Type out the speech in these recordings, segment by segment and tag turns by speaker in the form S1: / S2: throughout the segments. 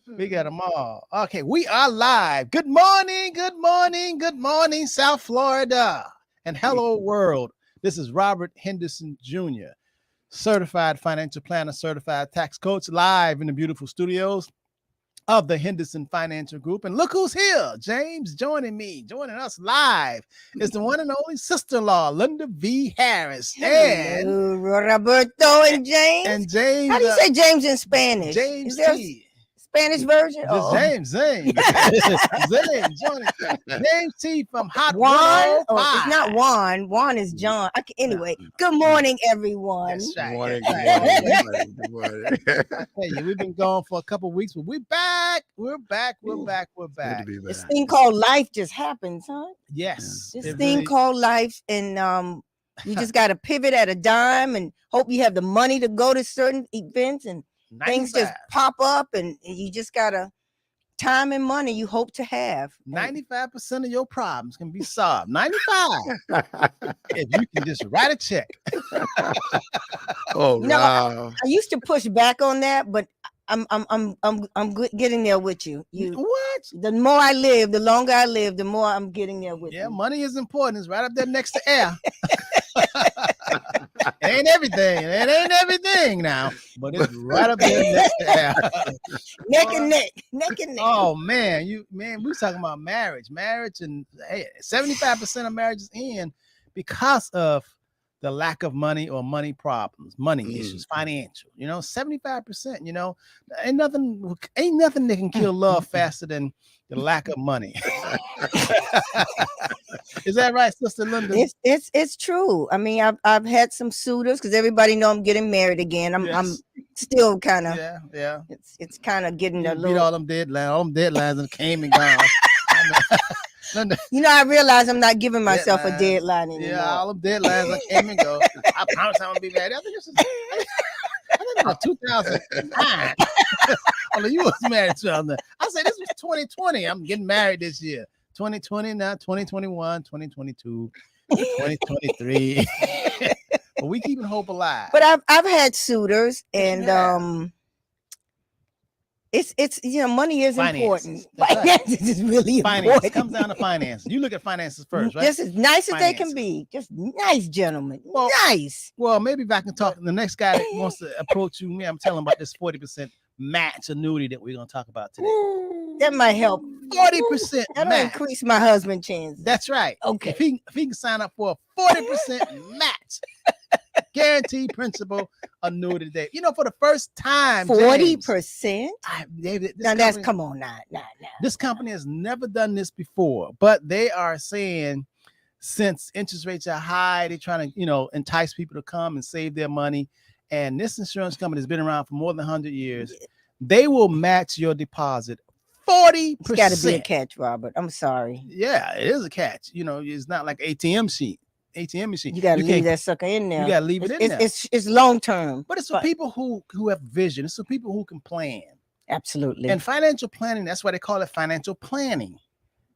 S1: We got them all. Okay, we are live. Good morning, good morning, good morning, South Florida. And hello, world. This is Robert Henderson Jr., certified financial planner, certified tax coach, live in the beautiful studios of the Henderson Financial Group. And look who's here. James joining us live is the one and only sister-in-law, Linda V. Harris.
S2: Hello, Roberto and James.
S1: And James.
S2: How do you say James in Spanish?
S1: James
S2: Is there
S1: T.
S2: Spanish version?
S1: Just James. James joining. James T from Hot
S2: Juan?
S1: 105.
S2: Oh, it's not Juan. Juan is John. Okay, anyway, good morning, everyone.
S1: That's right.
S3: Good morning.
S1: That's right.
S3: Good morning.
S1: I tell you, we've been gone for a couple of weeks, but we're back. We're back.
S3: Good to be
S2: This
S3: back.
S2: thing called life just happens, huh?
S1: Yes.
S2: This
S1: it
S2: thing
S1: really-
S2: called life, and you just got to pivot at a dime and hope you have the money to go to certain events, and things
S1: 95.
S2: just pop up, and you just got to time and money you hope to have.
S1: 95% of your problems can be solved. 95 if you can just write a check.
S3: Oh,
S2: No,
S3: wow.
S2: I used to push back on that, but I'm good getting there with you.
S1: What?
S2: The more I live, the longer I live, the more I'm getting there with
S1: Yeah,
S2: you.
S1: money is important. It's right up there next to air. It ain't everything. It ain't everything now, but it's right up there next to air.
S2: Neck and neck.
S1: Oh man, we was talking about marriage, and hey, 75% of marriages end because of the lack of money or money problems, money issues, financial. 75%. Ain't nothing that can kill love faster than the lack of money. Is that right, Sister Linda?
S2: It's true. I mean, I've had some suitors because everybody know I'm getting married again. I'm
S1: Yes.
S2: still kind of
S1: Yeah.
S2: it's kind of getting
S1: You
S2: a
S1: beat
S2: little.
S1: all them deadlines and came and gone. Linda,
S2: I realize I'm not giving myself a
S1: Deadlines.
S2: deadline anymore.
S1: yeah, all them deadlines that came and go. I promise I'm gonna be married. I think it was 2009. Although you was married to them. I said this was 2020. I'm getting married this year. 2020 now, 2021, 2022, 2023. But we keeping hope alive.
S2: But I've had suitors, and
S1: Yeah.
S2: it's money is
S1: Finances.
S2: important.
S1: That's right.
S2: Finances is really
S1: Finance
S2: important.
S1: comes down to finance. You look at finances first, right?
S2: Just as nice as they can
S1: Finances.
S2: be. Just nice gentlemen.
S1: Well,
S2: nice.
S1: Well, maybe if I can talk, the next guy that wants to approach you, me, I'm telling him about this 40% match annuity that we're gonna talk about today.
S2: That might help.
S1: 40%
S2: That'll
S1: match.
S2: increase my husband chances.
S1: That's right.
S2: Okay.
S1: If he can sign up for a 40% match, guaranteed principal annuity today. For the first time,
S2: 40%.
S1: David,
S2: Now that's come on now.
S1: this company has never done this before, but they are saying since interest rates are high, they're trying to, entice people to come and save their money. And this insurance company has been around for more than 100 years. They will match your deposit 40%.
S2: It's got to be a catch, Robert. I'm sorry.
S1: Yeah, it is a catch. It's not like ATM machine.
S2: You got to leave
S1: can't-
S2: that sucker in there.
S1: You got to leave it in there.
S2: It's long term.
S1: But it's for people who have vision. It's for people who can plan.
S2: Absolutely.
S1: And financial planning, that's why they call it financial planning.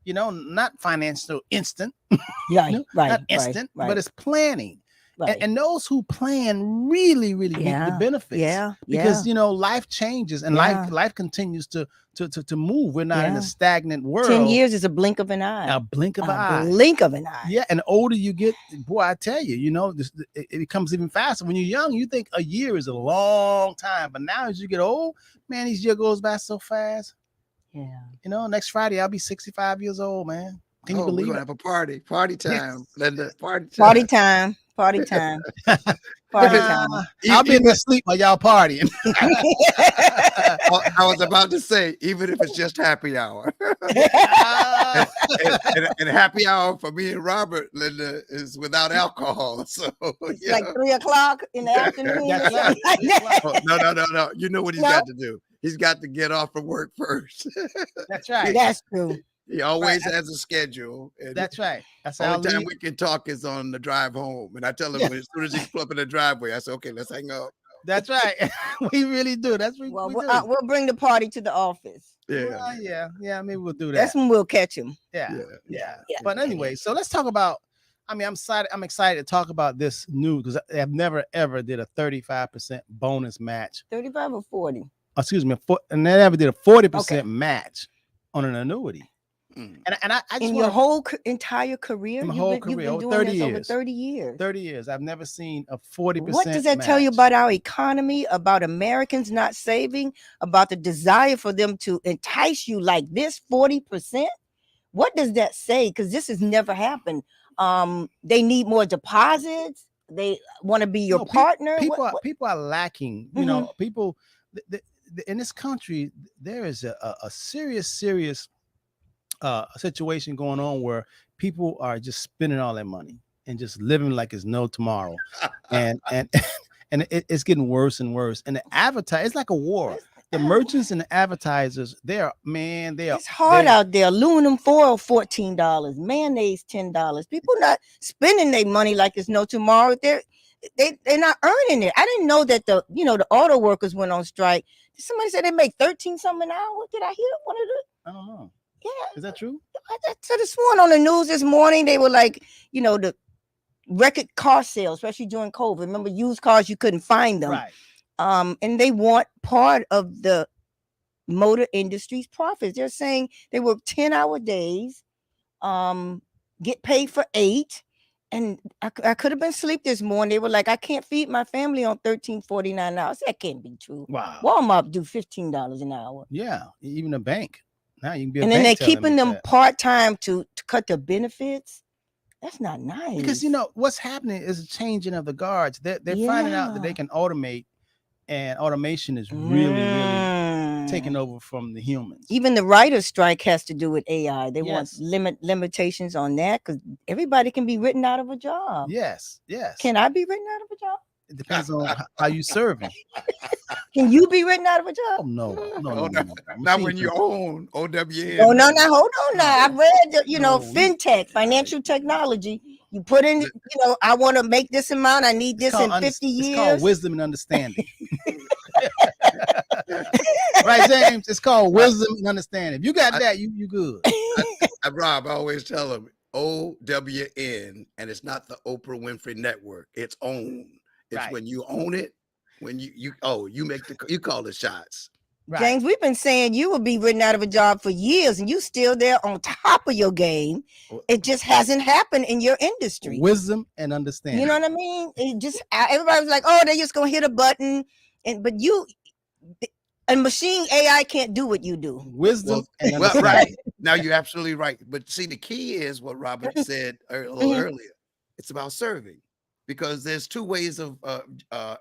S1: Not financial instant.
S2: right,
S1: Not instant, but it's planning.
S2: right.
S1: And those who plan really reap the benefits. Because life changes and life continues to move. We're not in a stagnant world.
S2: 10 years is a blink of an eye.
S1: A blink of an eye.
S2: Blink of an eye.
S1: Yeah, and the older you get, boy, I tell you, it becomes even faster. When you're young, you think a year is a long time, but now as you get old, man, each year goes by so fast.
S2: Yeah.
S1: Next Friday I'll be 65 years old, man. Can you
S3: We're
S1: believe
S3: gonna
S1: it?
S3: have a party. Party time. Linda. Party time.
S2: Party time. Party time. Party time.
S1: I'll be in the sleep while y'all partying.
S3: I was about to say, even if it's just happy hour. and happy hour for me and Robert, Linda, is without alcohol. So
S2: It's like 3:00 in the afternoon.
S1: That's
S2: or something
S1: right.
S2: like that.
S3: Oh, no. You know what he's got to do. He's got to get off from work first.
S1: That's right.
S2: That's true.
S3: He always has a schedule. And
S1: That's right. That's
S3: the
S1: how
S3: only time we can talk is on the drive home. And I tell him as soon as he pull up in the driveway, I say, okay, let's hang up.
S1: That's right. We really do. That's what
S2: Well,
S1: we do.
S2: we'll bring the party to the office.
S3: Yeah.
S1: Yeah. Maybe we'll do that.
S2: That's when we'll catch him.
S1: Yeah.
S2: Yeah.
S1: But anyway, so let's talk about. I'm excited to talk about this news because I've never ever did a 35% bonus match.
S2: 35 or 40?
S1: and they never did a 40%
S2: Okay.
S1: match on an annuity.
S3: Mm.
S1: And I just
S2: In
S1: wanna,
S2: your whole entire career,
S1: in my
S2: you've
S1: whole
S2: been, you've
S1: career,
S2: been
S1: over
S2: doing
S1: 30
S2: this over
S1: years.
S2: 30 years.
S1: 30 years, I've never seen a 40%
S2: What does that tell you
S1: match.
S2: about our economy, about Americans not saving, about the desire for them to entice you like this 40%? What does that say? Because this has never happened. They need more deposits. They want to be your
S1: No,
S2: partner.
S1: people are lacking. You know, people in this country, there is a serious situation going on where people are just spending all their money and just living like it's no tomorrow, and and it's getting worse and worse. And the advertise, it's like a war. The merchants and the advertisers,
S2: It's hard out there. Aluminum foil, $14. Mayonnaise, $10. People not spending their money like it's no tomorrow. They're not earning it. I didn't know that the auto workers went on strike. Somebody said they make 13 something an hour. Did I hear one of the?
S1: I don't know.
S2: Yeah,
S1: Is that true?
S2: I said this one on the news this morning. They were like, the record car sales, especially during COVID. Remember, used cars, you couldn't find them.
S1: Right.
S2: And they want part of the motor industry's profits. They're saying they work 10-hour days, get paid for 8. And I could have been asleep this morning. They were like, I can't feed my family on $13.49 hours. That can't be true.
S1: Wow.
S2: Walmart do $15 an hour.
S1: Yeah, even a bank. Now you can be a
S2: and
S1: bank
S2: then they're
S1: teller
S2: keeping
S1: make
S2: them
S1: that.
S2: part-time to cut their benefits. That's not nice.
S1: Because what's happening is a changing of the guards. They're finding out that they can automate, and automation is really taking over from the humans.
S2: Even the writer's strike has to do with AI. They
S1: Yes.
S2: want limitations on that because everybody can be written out of a job.
S1: Yes.
S2: Can I be written out of a job?
S1: It depends on how you serving.
S2: Can you be written out of a
S1: Oh
S2: job?
S1: no.
S3: Not when you own OWN.
S2: Oh no, hold on now. I've read the,
S1: No,
S2: fintech, financial technology. You put in, I want to make this amount. I need this in 50 years.
S1: It's called wisdom and understanding. Right, James? It's called wisdom and understanding. If you got that, you good.
S3: Rob, I always tell them OWN, and it's not the Oprah Winfrey Network. It's own. It's
S1: Right.
S3: when you own it. When you call the shots.
S1: Right.
S2: James, we've been saying you will be written out of a job for years, and you still there on top of your game. It just hasn't happened in your industry.
S1: Wisdom and understanding.
S2: You know what I mean? It just everybody was like, "Oh, they're just gonna hit a button," but a machine AI can't do what you do.
S1: Wisdom and understanding.
S3: Right. Now you're absolutely right. But see, the key is what Robert said a little earlier. It's about serving, because there's two ways of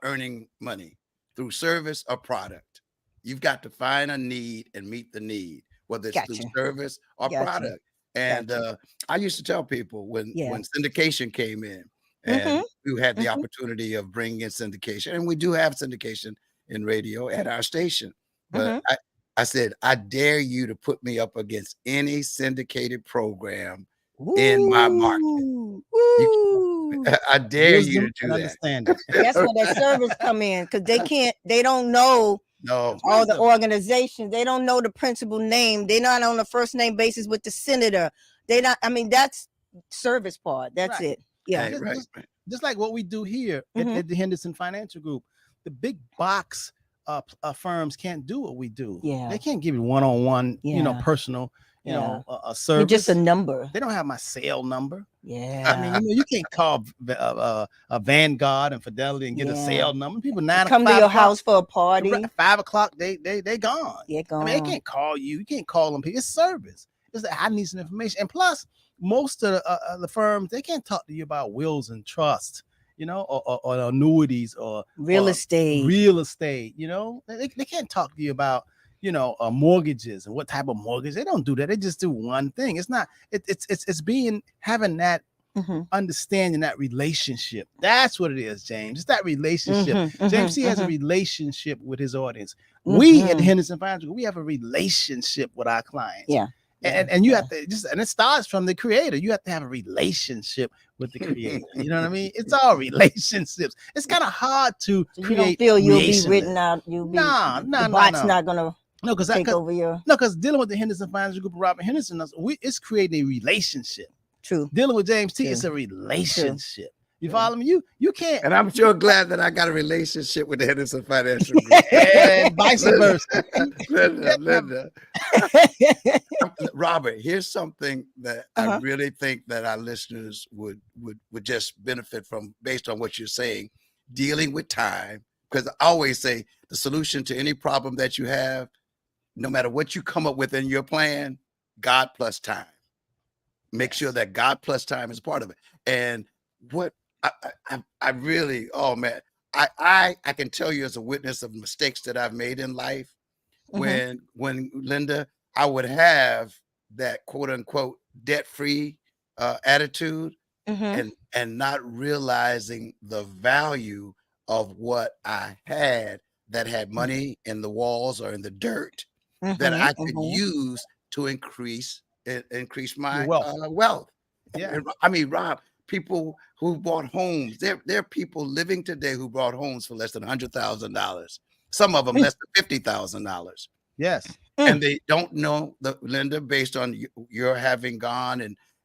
S3: earning money: through service or product. You've got to find a need and meet the need, whether it's through service or product. And I used to tell people when syndication came in, and we had the opportunity of bringing in syndication, and we do have syndication in radio at our station. But I said, I dare you to put me up against any syndicated program in my market. I dare you to do that.
S2: That's where that service come in, because they don't know all the organizations. They don't know the principal name. They're not on a first name basis with the senator. That's service part. That's it. Yeah.
S3: Right.
S1: Just like what we do here at the Henderson Financial Group. The big box firms can't do what we do.
S2: Yeah.
S1: They can't give you one-on-one, personal, a service.
S2: You're just a number.
S1: They don't have my cell number.
S2: Yeah.
S1: I mean, you can't call a Vanguard and Fidelity and get a cell number. People
S2: come to your house for a party.
S1: 5 o'clock, they gone.
S2: Yeah, gone.
S1: I mean, they can't call you. You can't call them. It's service. It's like, I need some information. And plus, most of the firms, they can't talk to you about wills and trusts, or annuities or
S2: real estate.
S1: They can't talk to you about mortgages and what type of mortgage. They don't do that. They just do one thing. It's not. It's having that understanding, that relationship. That's what it is, James. It's that relationship. James C has a relationship with his audience. We at the Henderson Financial Group, we have a relationship with our clients.
S2: Yeah.
S1: And you have to and it starts from the creator. You have to have a relationship with the creator. You know what I mean? It's all relationships. It's kind of hard to create.
S2: You don't feel you'll be written out. You'll be the bot's not gonna take over your.
S1: No, because dealing with the Henderson Financial Group, Robert Henderson, it's creating a relationship.
S2: True.
S1: Dealing with James T, it's a relationship. You follow me? You can't.
S3: And I'm sure glad that I got a relationship with the Henderson Financial Group.
S1: And vice versa.
S3: Linda, Robert, here's something that I
S2: Uh-huh.
S3: really think that our listeners would just benefit from based on what you're saying, dealing with time. Because I always say the solution to any problem that you have, no matter what you come up with in your plan, God plus time. Make sure that God plus time is part of it. And what I really, oh man, I can tell you as a witness of mistakes that I've made in life.
S2: Mhm.
S3: When Linda, I would have that quote unquote debt free attitude
S2: Mhm.
S3: and not realizing the value of what I had that had money in the walls or in the dirt that
S2: Mhm.
S3: I could
S2: Mhm.
S3: use to increase
S1: Your
S3: my
S1: wealth.
S3: wealth.
S1: Yeah.
S3: And I mean, Rob, people who bought homes, there are people living today who bought homes for less than $100,000. Some of them less than $50,000.
S1: Yes.
S3: And they don't know the Linda, based on your having gone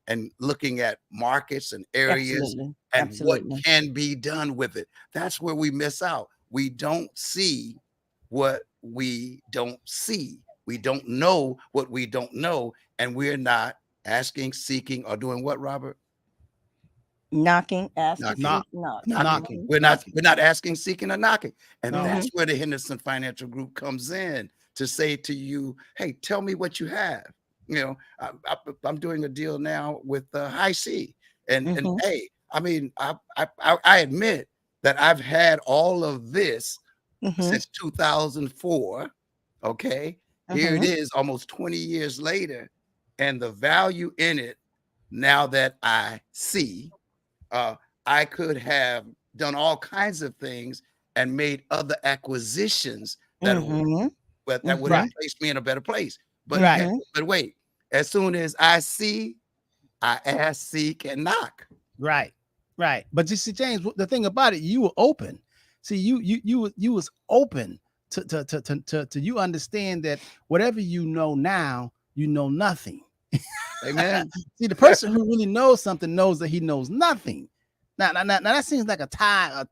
S3: and looking at markets and areas
S2: Absolutely.
S3: and what
S2: Absolutely.
S3: can be done with it. That's where we miss out. We don't see what we don't see. We don't know what we don't know, and we're not asking, seeking, or doing what, Robert?
S2: Knocking, asking,
S3: Knocking.
S1: Knock.
S2: seek, knock.
S1: Knocking.
S3: We're not asking, seeking, or knocking. And
S1: No.
S3: that's where the Henderson Financial Group comes in to say to you, hey, tell me what you have. You know, I'm doing a deal now with High C. And
S2: Mhm.
S3: hey, I mean, I admit that I've had all of this
S2: Mhm.
S3: since 2004. Okay. Here it
S2: Mhm.
S3: is almost 20 years later. And the value in it, now that I see, uh, I could have done all kinds of things and made other acquisitions that
S2: Mhm.
S3: would have
S1: Right.
S2: Mhm.
S3: placed me in a better place. But
S1: Right.
S2: Mhm.
S3: but wait, as soon as I see, I ask, seek, and knock.
S1: Right. Right. But you see, James, the thing about it, you were open. See, you was open to you understand that whatever you know now, you know nothing.
S3: Amen.
S1: See, the person who really knows something knows that he knows nothing. Now that seems like a tie,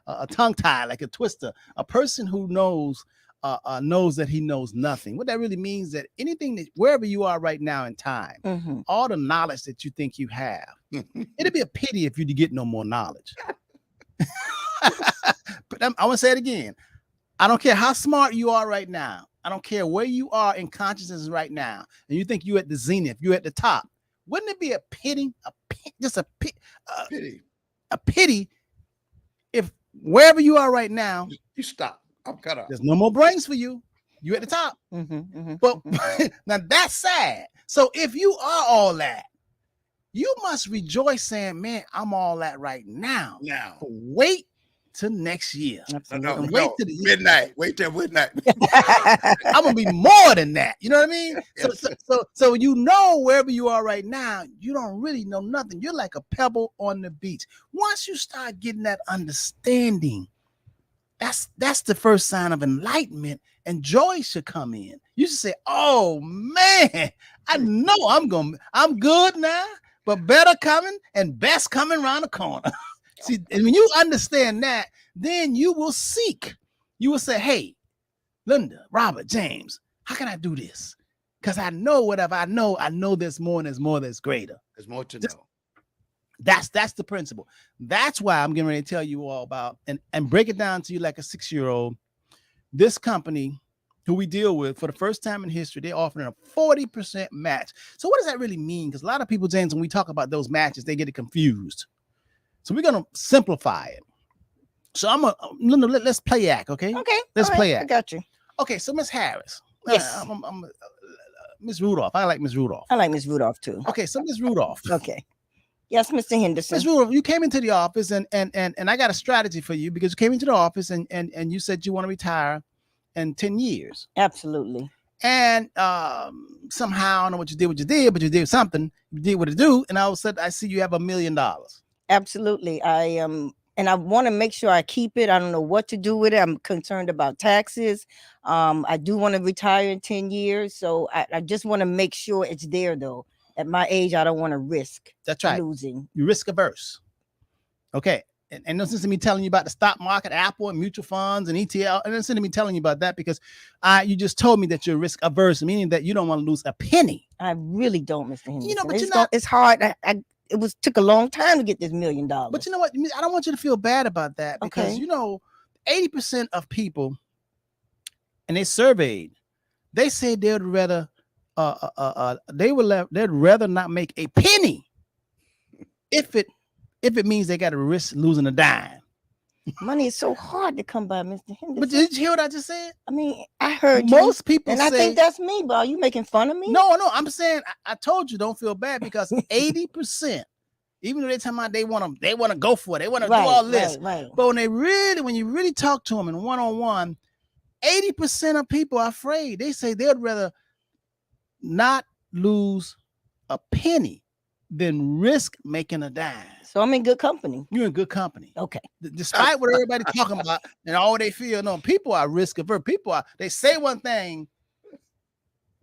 S1: a tongue tie, like a twister. A person who knows that he knows nothing. What that really means that anything that wherever you are right now in time,
S2: Mhm.
S1: all the knowledge that you think you have, it'd be a pity if you to get no more knowledge. But I want to say it again. I don't care how smart you are right now. I don't care where you are in consciousness right now, and you think you're at the zenith, you're at the top. Wouldn't it be a pity, just
S3: Pity.
S1: a pity if wherever you are right now,
S3: You stop. I'm cut off.
S1: there's no more brains for you. You at the top.
S2: Mhm. Mhm.
S1: But
S2: Mhm.
S1: now that's sad. So if you are all that, you must rejoice saying, man, I'm all that right now.
S3: Now.
S1: But wait till next year.
S3: No,
S2: Absolutely.
S1: And wait till
S3: midnight. Wait till midnight.
S1: I'm gonna be more than that. You know what I mean?
S3: Yes, sir.
S1: So you know wherever you are right now, you don't really know nothing. You're like a pebble on the beach. Once you start getting that understanding, that's the first sign of enlightenment, and joy should come in. You should say, "Oh man, I know I'm good now, but better coming and best coming around the corner." See, and when you understand that, then you will seek. You will say, "Hey, Linda, Robert, James, how can I do this? Because I know whatever I know there's more and there's more that's greater."
S3: There's more to
S1: Just-
S3: know.
S1: That's the principle. That's why I'm getting ready to tell you all about and break it down to you like a 6-year-old. This company who we deal with for the first time in history, they're offering a 40% match. So what does that really mean? Because a lot of people, James, when we talk about those matches, they get it confused. So we're gonna simplify it. So let's play act, okay?
S2: Okay.
S1: Let's
S2: all right,
S1: play
S2: I
S1: act.
S2: got you.
S1: Okay, so Miss Harris.
S2: Yes.
S1: Miss Rudolph. I like Miss Rudolph.
S2: I like Miss Rudolph too.
S1: Okay, so Miss Rudolph.
S2: Okay. Yes, Mr. Henderson.
S1: Miss Rudolph, you came into the office and I got a strategy for you because you came into the office and you said you want to retire in 10 years.
S2: Absolutely.
S1: And somehow I don't know what you did, but you did something. You did what it do, and all of a sudden I see you have $1 million.
S2: Absolutely. And I want to make sure I keep it. I don't know what to do with it. I'm concerned about taxes. I do want to retire in 10 years. So I just want to make sure it's there though. At my age, I don't want to risk
S1: That's right.
S2: losing.
S1: You risk averse. Okay. And listen to me telling you about the stock market, Apple, and mutual funds and ETL. And listen to me telling you about that because you just told me that you're risk averse, meaning that you don't want to lose a penny.
S2: I really don't, Mr. Henderson.
S1: You know, but
S2: it's
S1: you're not.
S2: It's hard. It took a long time to get this $1 million.
S1: But you know what? I don't want you to feel bad about that because
S2: Okay.
S1: you know, 80% of people, and they surveyed, they say they'd rather, they'd rather not make a penny if it means they got to risk losing a dime.
S2: Money is so hard to come by, Mr. Henderson.
S1: But did you hear what I just said?
S2: I mean, I heard
S1: Most people
S2: and
S1: say,
S2: I think that's me, but are you making fun of me?
S1: no, I'm saying I told you don't feel bad because 80%, even though they tell me they want to go for it, they want to do all this.
S2: Right.
S1: But when you really talk to them in one-on-one, 80% of people are afraid. They say they'd rather not lose a penny than risk making a dime.
S2: So I'm in good company.
S1: You're in good company.
S2: Okay.
S1: Despite what everybody's talking about and all they feel, no, people are risk averse. They say one thing,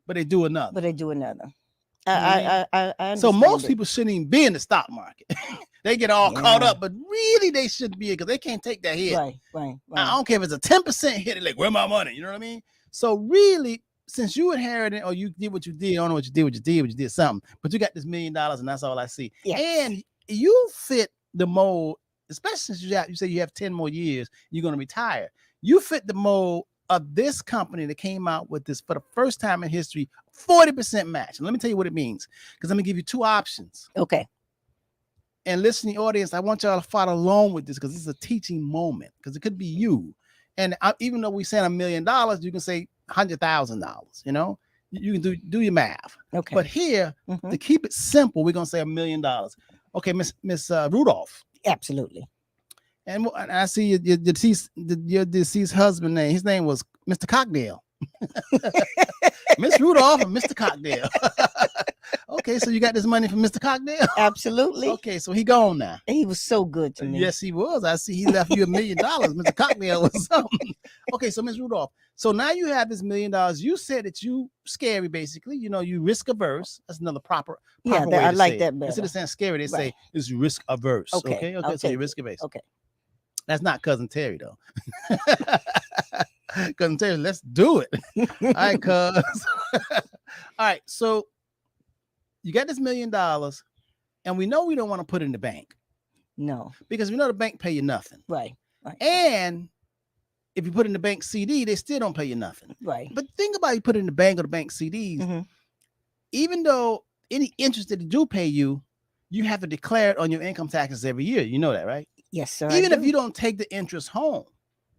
S1: but they do another.
S2: I understand.
S1: So most people shouldn't even be in the stock market. They get all caught up, but really they shouldn't be because they can't take that hit.
S2: Right.
S1: I don't care if it's a 10% hit. They're like, where's my money? You know what I mean? So really, since you inherited or you did what you did, I don't know what you did something, but you got this $1 million and that's all I see.
S2: Yes.
S1: And you fit the mold, especially since you say you have 10 more years, you're going to retire. You fit the mold of this company that came out with this for the first time in history, 40% match. And let me tell you what it means, because I'm going to give you two options.
S2: Okay.
S1: And listening audience, I want y'all to follow along with this because this is a teaching moment because it could be you. And even though we said $1 million, you can say $100,000, you know, you can do your math.
S2: Okay.
S1: But here, to keep it simple, we're going to say $1 million. Okay, Miss Rudolph.
S2: Absolutely.
S1: And I see your deceased husband name. His name was Mr. Cockdale. Miss Rudolph and Mr. Cockdale. Okay, so you got this money from Mr. Cockdale?
S2: Absolutely.
S1: Okay, so he gone now.
S2: He was so good to me.
S1: Yes, he was. I see he left you $1 million. Mr. Cockdale was something. Okay, so Miss Rudolph. So now you have this $1 million. You said that you scary, basically. You know, you risk averse. That's another proper way
S2: I
S1: to
S2: like
S1: say
S2: that
S1: it.
S2: better.
S1: Instead of saying scary, they say it's risk averse. Okay. So you're risk averse.
S2: Okay.
S1: That's not Cousin Terry, though. Cousin Terry, let's do it. All right, cuz. All right, so you got this $1 million, and we know we don't want to put it in the bank.
S2: No.
S1: Because we know the bank pay you nothing.
S2: Right.
S1: And if you put in the bank CD, they still don't pay you nothing.
S2: Right.
S1: But think about you put it in the bank or the bank CDs. Even though any interest that they do pay you, you have to declare it on your income taxes every year. You know that, right?
S2: Yes, sir.
S1: Even if you don't take the interest home,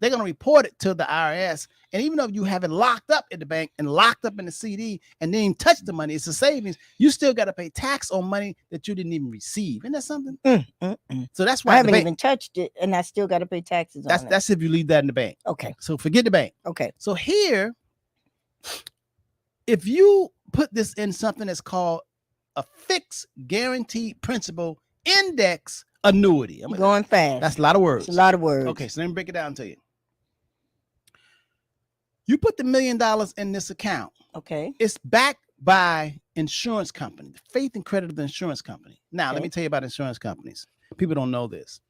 S1: they're going to report it to the IRS. And even though you have it locked up in the bank and locked up in the CD and didn't even touch the money, it's a savings, you still got to pay tax on money that you didn't even receive. Isn't that something? So that's why
S2: I haven't even touched it and I still got to pay taxes on it.
S1: That's if you leave that in the bank.
S2: Okay.
S1: So forget the bank.
S2: Okay.
S1: So here, if you put this in something that's called a fixed guaranteed principal index annuity.
S2: I'm going fast.
S1: That's a lot of words.
S2: It's a lot of words.
S1: Okay, so let me break it down to you. You put the $1 million in this account.
S2: Okay.
S1: It's backed by insurance company, the faith and credit of the insurance company. Now, let me tell you about insurance companies. People don't know this.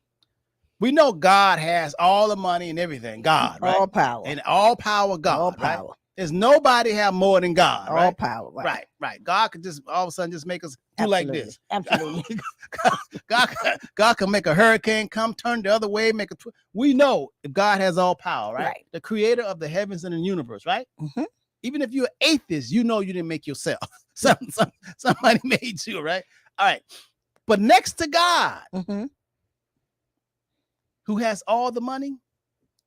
S1: We know God has all the money and everything. God, right?
S2: All power.
S1: And all power, God.
S2: All power.
S1: Right? There's nobody have more than God.
S2: All
S1: right?
S2: power.
S1: Right. God could just all of a sudden just make us do like this.
S2: Absolutely.
S1: God can make a hurricane come, turn the other way, make a. We know if God has all power, right? The creator of the heavens and the universe, right? Even if you're atheist, you know you didn't make yourself. Somebody made you, right? All right. But next to God, who has all the money,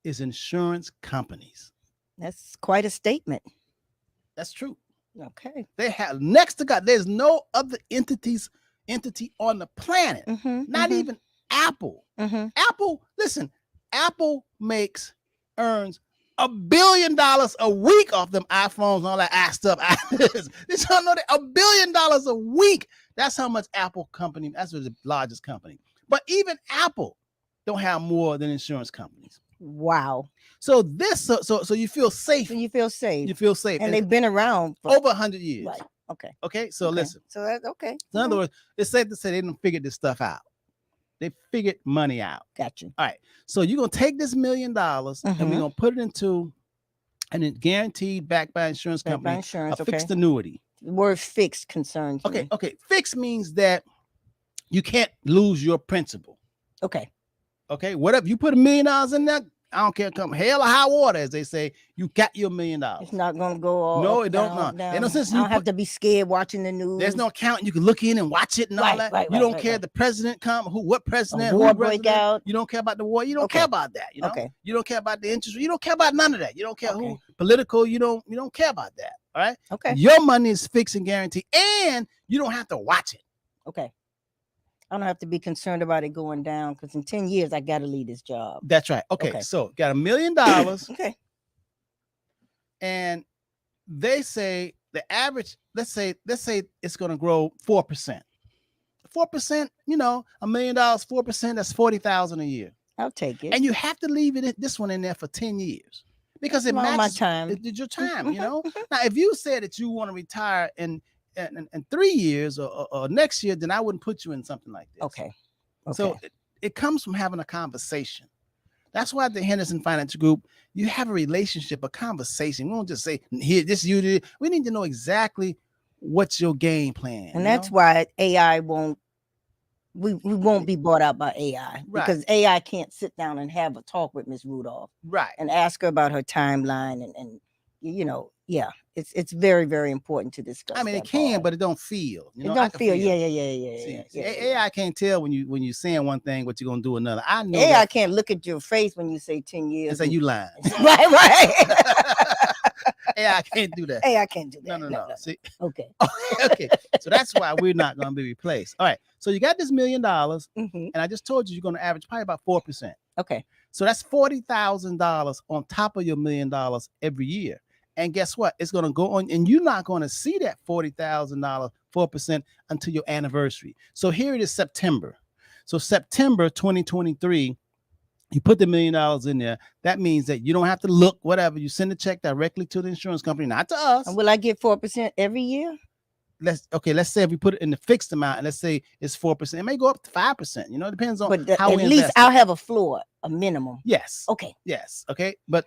S1: is insurance companies.
S2: That's quite a statement.
S1: That's true.
S2: Okay.
S1: They have next to God. There's no other entity on the planet. Not even Apple. Apple, listen, Apple earns $1 billion a week off them iPhones and all that stuff. Did y'all know that $1 billion a week? That's how much Apple company. That's the largest company. But even Apple don't have more than insurance companies.
S2: Wow.
S1: So this, so you feel safe.
S2: So you feel safe.
S1: You feel safe,
S2: and they've been around
S1: for over 100 years.
S2: Right. Okay.
S1: Okay. So listen.
S2: So that's okay.
S1: In other words, it's safe to say they didn't figure this stuff out. They figured money out.
S2: Got you.
S1: All right. So you're gonna take this $1 million and we're gonna put it into an guaranteed backed by insurance
S2: Backed by
S1: company,
S2: insurance,
S1: a
S2: okay.
S1: fixed annuity.
S2: The word fixed concerns
S1: Okay.
S2: me.
S1: Okay. Fixed means that you can't lose your principal.
S2: Okay.
S1: Okay. Whatever you put $1 million in there, I don't care, come hell or high water, as they say, you got your $1 million.
S2: It's not gonna go all
S1: No,
S2: up,
S1: it don't.
S2: down,
S1: No.
S2: up, down.
S1: Ain't no sense
S2: I
S1: you
S2: don't have to be scared watching the news.
S1: There's no account you can look in and watch it and all
S2: Right,
S1: that.
S2: right,
S1: You
S2: right,
S1: don't
S2: right,
S1: care
S2: right.
S1: the president come, what president,
S2: war
S1: who
S2: break
S1: president.
S2: out.
S1: You don't care about the war. You don't
S2: Okay.
S1: care about that. You know.
S2: Okay.
S1: You don't care about the interest. You don't care about none of that. You don't care
S2: Okay.
S1: who political. You don't care about that. All right.
S2: Okay.
S1: Your money is fixed and guaranteed, and you don't have to watch it.
S2: Okay. I don't have to be concerned about it going down because in 10 years I gotta leave this job.
S1: That's right. Okay.
S2: Okay.
S1: So got $1 million,
S2: Okay.
S1: and they say the average. Let's say it's going to grow 4%. 4%. You know, $1 million, 4%. That's 40,000 a year.
S2: I'll take it.
S1: And you have to leave this one in there for 10 years because it
S2: Well, my
S1: matches
S2: time.
S1: your time, you know. Now, if you said that you want to retire in 3 years or next year, then I wouldn't put you in something like this.
S2: Okay.
S1: So it comes from having a conversation. That's why at the Henderson Financial Group, you have a relationship, a conversation. We don't just say, here, this you did. We need to know exactly what's your game plan.
S2: And that's why AI won't, we won't be bought out by AI
S1: Right.
S2: because AI can't sit down and have a talk with Ms. Rudolph
S1: right.
S2: and ask her about her timeline and you know, yeah, it's very, very important to discuss.
S1: I mean, it
S2: that
S1: can,
S2: part.
S1: but it don't feel. You
S2: it
S1: know, I
S2: don't
S1: can
S2: feel.
S1: See,
S2: Yeah.
S1: AI can't tell when you saying one thing, what you're gonna do another. I know
S2: AI
S1: that.
S2: can't look at your face when you say 10 years.
S1: And say you lying.
S2: right.
S1: AI can't do that.
S2: AI can't do that.
S1: No. See,
S2: Okay.
S1: okay. So that's why we're not gonna be replaced. All right. So you got this $1 million,
S2: Mhm.
S1: and I just told you you're gonna average probably about 4%.
S2: Okay.
S1: So that's $40,000 on top of your $1 million every year. And guess what? It's going to go on, and you're not going to see that $40,000 4% until your anniversary. So here it is, September. So September 2023, you put the $1 million in there. That means that you don't have to look, whatever. You send the check directly to the insurance company, not to us.
S2: And will I get 4% every year?
S1: Let's say if we put it in the fixed amount, and let's say it's 4%, it may go up to 5%. You know, it depends on how
S2: at
S1: we
S2: least
S1: invest
S2: I'll
S1: it.
S2: have a floor, a minimum.
S1: Yes.
S2: Okay.
S1: Yes. Okay. But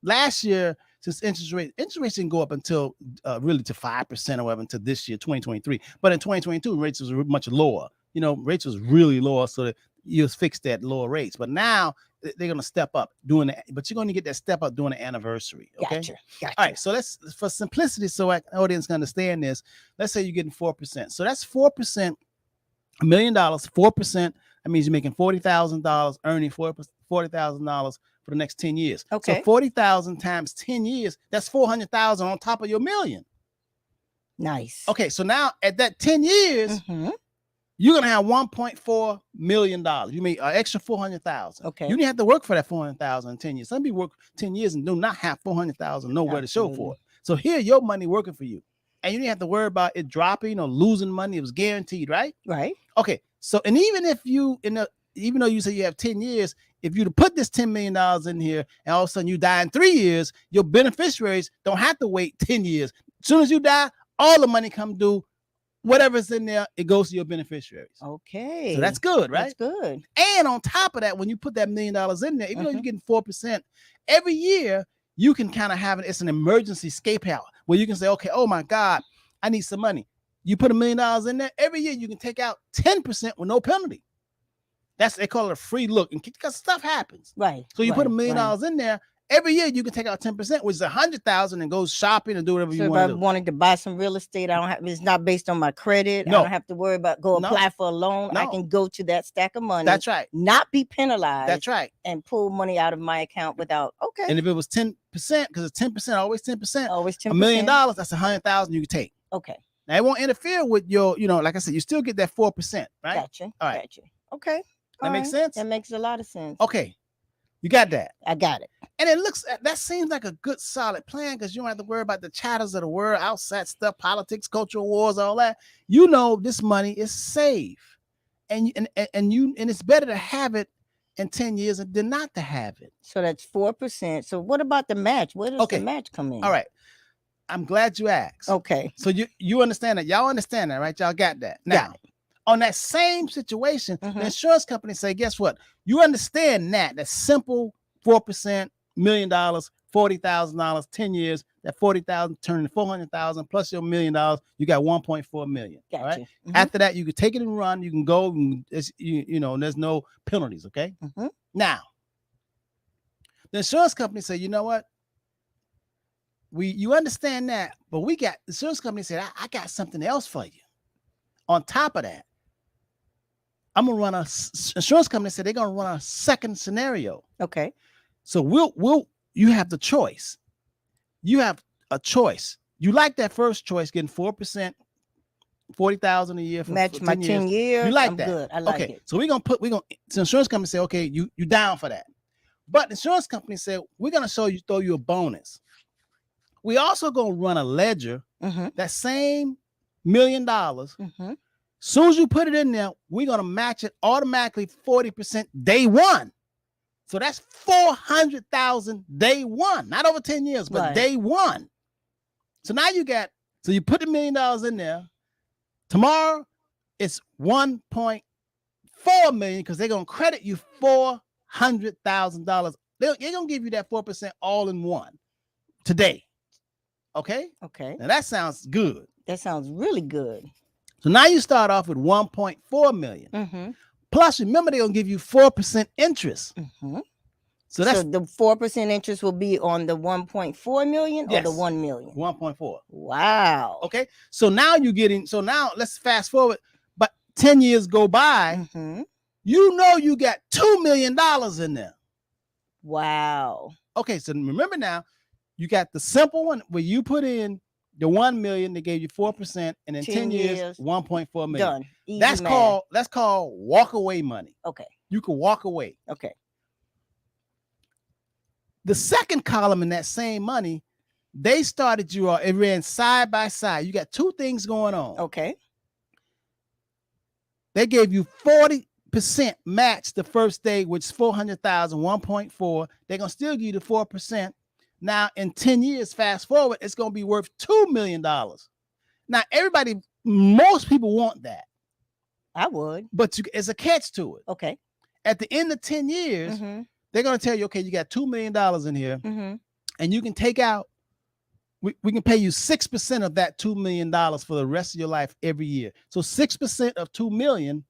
S1: last year, since interest rates didn't go up until really to 5% or whatever until this year, 2023. But in 2022, rates was much lower. You know, rates was really lower, so that you fixed at lower rates. But now they're going to step up doing it. But you're going to get that step up during the anniversary. Okay.
S2: Gotcha.
S1: All right. So let's, for simplicity, so our audience can understand this. Let's say you're getting 4%. So that's 4%, $1 million, 4%. That means you're making $40,000, earning $40,000 for the next 10 years.
S2: Okay.
S1: So 40,000 times 10 years, that's 400,000 on top of your $1 million.
S2: Nice.
S1: Okay. So now at that 10 years,
S2: Mhm.
S1: you're going to have $1.4 million. You made an extra 400,000.
S2: Okay.
S1: You didn't have to work for that 400,000 in 10 years. Some people work 10 years and do not have 400,000 nowhere to show for it. So here, your money working for you. And you didn't have to worry about it dropping or losing money. It was guaranteed, right?
S2: Right.
S1: Okay. So, and even if you, even though you say you have 10 years, if you to put this $10 million in here and all of a sudden you die in 3 years, your beneficiaries don't have to wait 10 years. As soon as you die, all the money come due. Whatever's in there, it goes to your beneficiaries.
S2: Okay.
S1: So that's good, right?
S2: That's good.
S1: And on top of that, when you put that $1 million in there, even though you're getting 4%, every year you can kind of have it's an emergency escape out where you can say, okay, oh my God, I need some money. You put $1 million in there, every year you can take out 10% with no penalty. They call it a free look, and because stuff happens.
S2: Right.
S1: So you put $1 million
S2: right.
S1: in there, every year you can take out 10%, which is 100,000, and go shopping and do whatever
S2: So
S1: you
S2: if
S1: want
S2: I
S1: to do.
S2: wanted to buy some real estate, it's not based on my credit.
S1: No.
S2: I don't have to worry about
S1: No.
S2: apply for a loan. I
S1: No.
S2: can go to that stack of money.
S1: That's right.
S2: Not be penalized.
S1: That's right.
S2: And pull money out of my account without. Okay.
S1: And if it was 10%, because it's 10%, always 10%,
S2: Always 10%.
S1: $1 million, that's 100,000 you can take.
S2: Okay.
S1: Now it won't interfere with your, like I said, you still get that 4%, right?
S2: Gotcha.
S1: All right.
S2: Gotcha. Okay.
S1: That
S2: All
S1: makes
S2: right.
S1: sense?
S2: That makes a lot of sense.
S1: Okay. You got that.
S2: I got it.
S1: And that seems like a good solid plan because you don't have to worry about the chatters of the world, outside stuff, politics, cultural wars, all that. You know this money is safe. And it's better to have it in 10 years than not to have it.
S2: So that's 4%. So what about the match? Where does the match come in?
S1: All right. I'm glad you asked.
S2: Okay.
S1: So you understand that. Y'all understand that, right? Y'all got that. Now,
S2: Got it.
S1: On that same situation, the
S2: Mhm.
S1: insurance company say, guess what? You understand that simple 4%, $1 million, $40,000, 10 years, that 40,000 turning 400,000 plus your $1 million, you got 1.4 million. All right.
S2: Gotcha. Mhm.
S1: After that, you can take it and run. You can go, and there's no penalties. Okay.
S2: Mhm.
S1: Now, the insurance company say, you know what? You understand that, but the insurance company said, I got something else for you. On top of that, I'm gonna run insurance company said they're gonna run a second scenario.
S2: Okay.
S1: So you have the choice. You have a choice. You like that first choice, getting 4%, 40,000 a year for
S2: Match my
S1: 10
S2: 10
S1: years.
S2: years.
S1: You like
S2: I'm
S1: that?
S2: good. I like
S1: Okay,
S2: it.
S1: so the insurance company say, okay, you down for that. But the insurance company said, we're gonna throw you a bonus. We also gonna run a ledger,
S2: Mhm.
S1: that same $1 million.
S2: Mhm.
S1: Soon as you put it in there, we're gonna match it automatically 40% day one. So that's 400,000 day one, not over 10 years, but
S2: Right.
S1: day one. So now you put the $1 million in there. Tomorrow it's 1.4 million because they're gonna credit you $400,000. They're gonna give you that 4% all in one today. Okay.
S2: Okay.
S1: Now that sounds good.
S2: That sounds really good.
S1: So now you start off with 1.4 million.
S2: Mm-hmm.
S1: Plus, remember, they're gonna give you 4% interest.
S2: Mm-hmm.
S1: So
S2: So the 4% interest will be on the 1.4 million or
S1: Yes.
S2: the 1 million?
S1: 1.4.
S2: Wow.
S1: Okay. So now now let's fast forward, but 10 years go by,
S2: Mm-hmm.
S1: you got $2 million in there.
S2: Wow.
S1: Okay, so remember now, you got the simple one where you put in the 1 million, they gave you 4%, and in 10 years, 1.4 million.
S2: Done. Easy
S1: That's
S2: math.
S1: called walk away money.
S2: Okay.
S1: You can walk away.
S2: Okay.
S1: The second column in that same money, they started it ran side by side. You got two things going on.
S2: Okay.
S1: They gave you 40% match the first day, which is 400,000, 1.4. They're gonna still give you the 4%. Now, in 10 years, fast forward, it's gonna be worth $2 million. Now, most people want that.
S2: I would.
S1: But it's a catch to it.
S2: Okay.
S1: At the end of 10 years,
S2: Mm-hmm.
S1: they're gonna tell you, okay, you got $2 million in here,
S2: Mm-hmm.
S1: and you can take out. We can pay you 6% of that $2 million for the rest of your life every year. So 6% of $2 million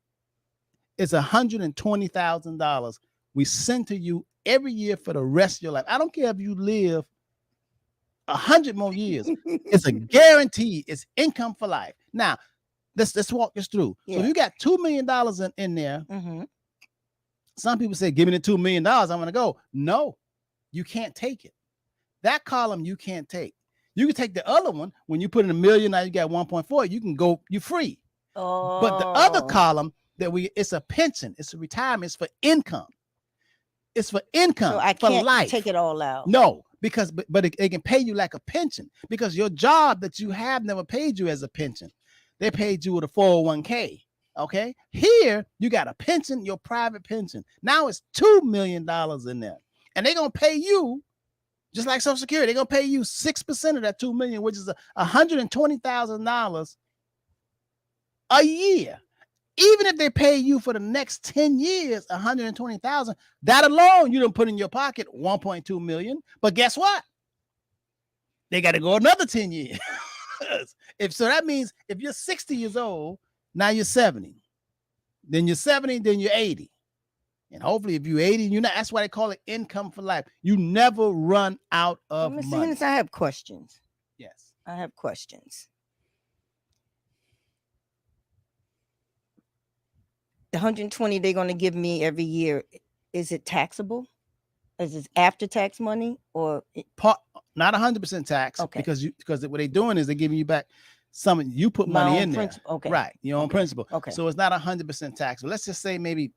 S1: is $120,000 we send to you every year for the rest of your life. I don't care if you live 100 more years. It's a guarantee. It's income for life. Now, let's walk this through.
S2: Yeah.
S1: So if you got $2 million in there,
S2: Mm-hmm.
S1: some people say, give me the $2 million, I'm going to go. No, you can't take it. That column you can't take. You can take the other one. When you put in $1 million, now you got 1.4. You can go, you're free.
S2: Oh.
S1: But the other column it's a pension, it's a retirement, it's for income. It's for income.
S2: So I
S1: for
S2: can't
S1: life.
S2: take it all out.
S1: No, because but it can pay you like a pension because your job that you have never paid you as a pension. They paid you with a 401k. Okay. Here you got a pension, your private pension. Now it's $2 million in there. And they're gonna pay you. Just like Social Security, they're gonna pay you 6% of that $2 million, which is $120,000 a year. Even if they pay you for the next 10 years, $120,000, that alone you don't put in your pocket $1.2 million. But guess what? They got to go another 10 years. That means if you're 60 years old, now you're 70. Then you're 70, then you're 80. And hopefully, if you're 80, that's why they call it income for life. You never run out of
S2: Mr.
S1: money.
S2: Henderson, I have questions.
S1: Yes.
S2: I have questions. The 120 they're going to give me every year, is it taxable? Is it after tax money or
S1: Not 100% tax?
S2: Okay.
S1: Because what they're doing is they're giving you back some. You put money in there.
S2: Okay.
S1: Right. Your own principal.
S2: Okay.
S1: So it's not 100% tax. But let's just say maybe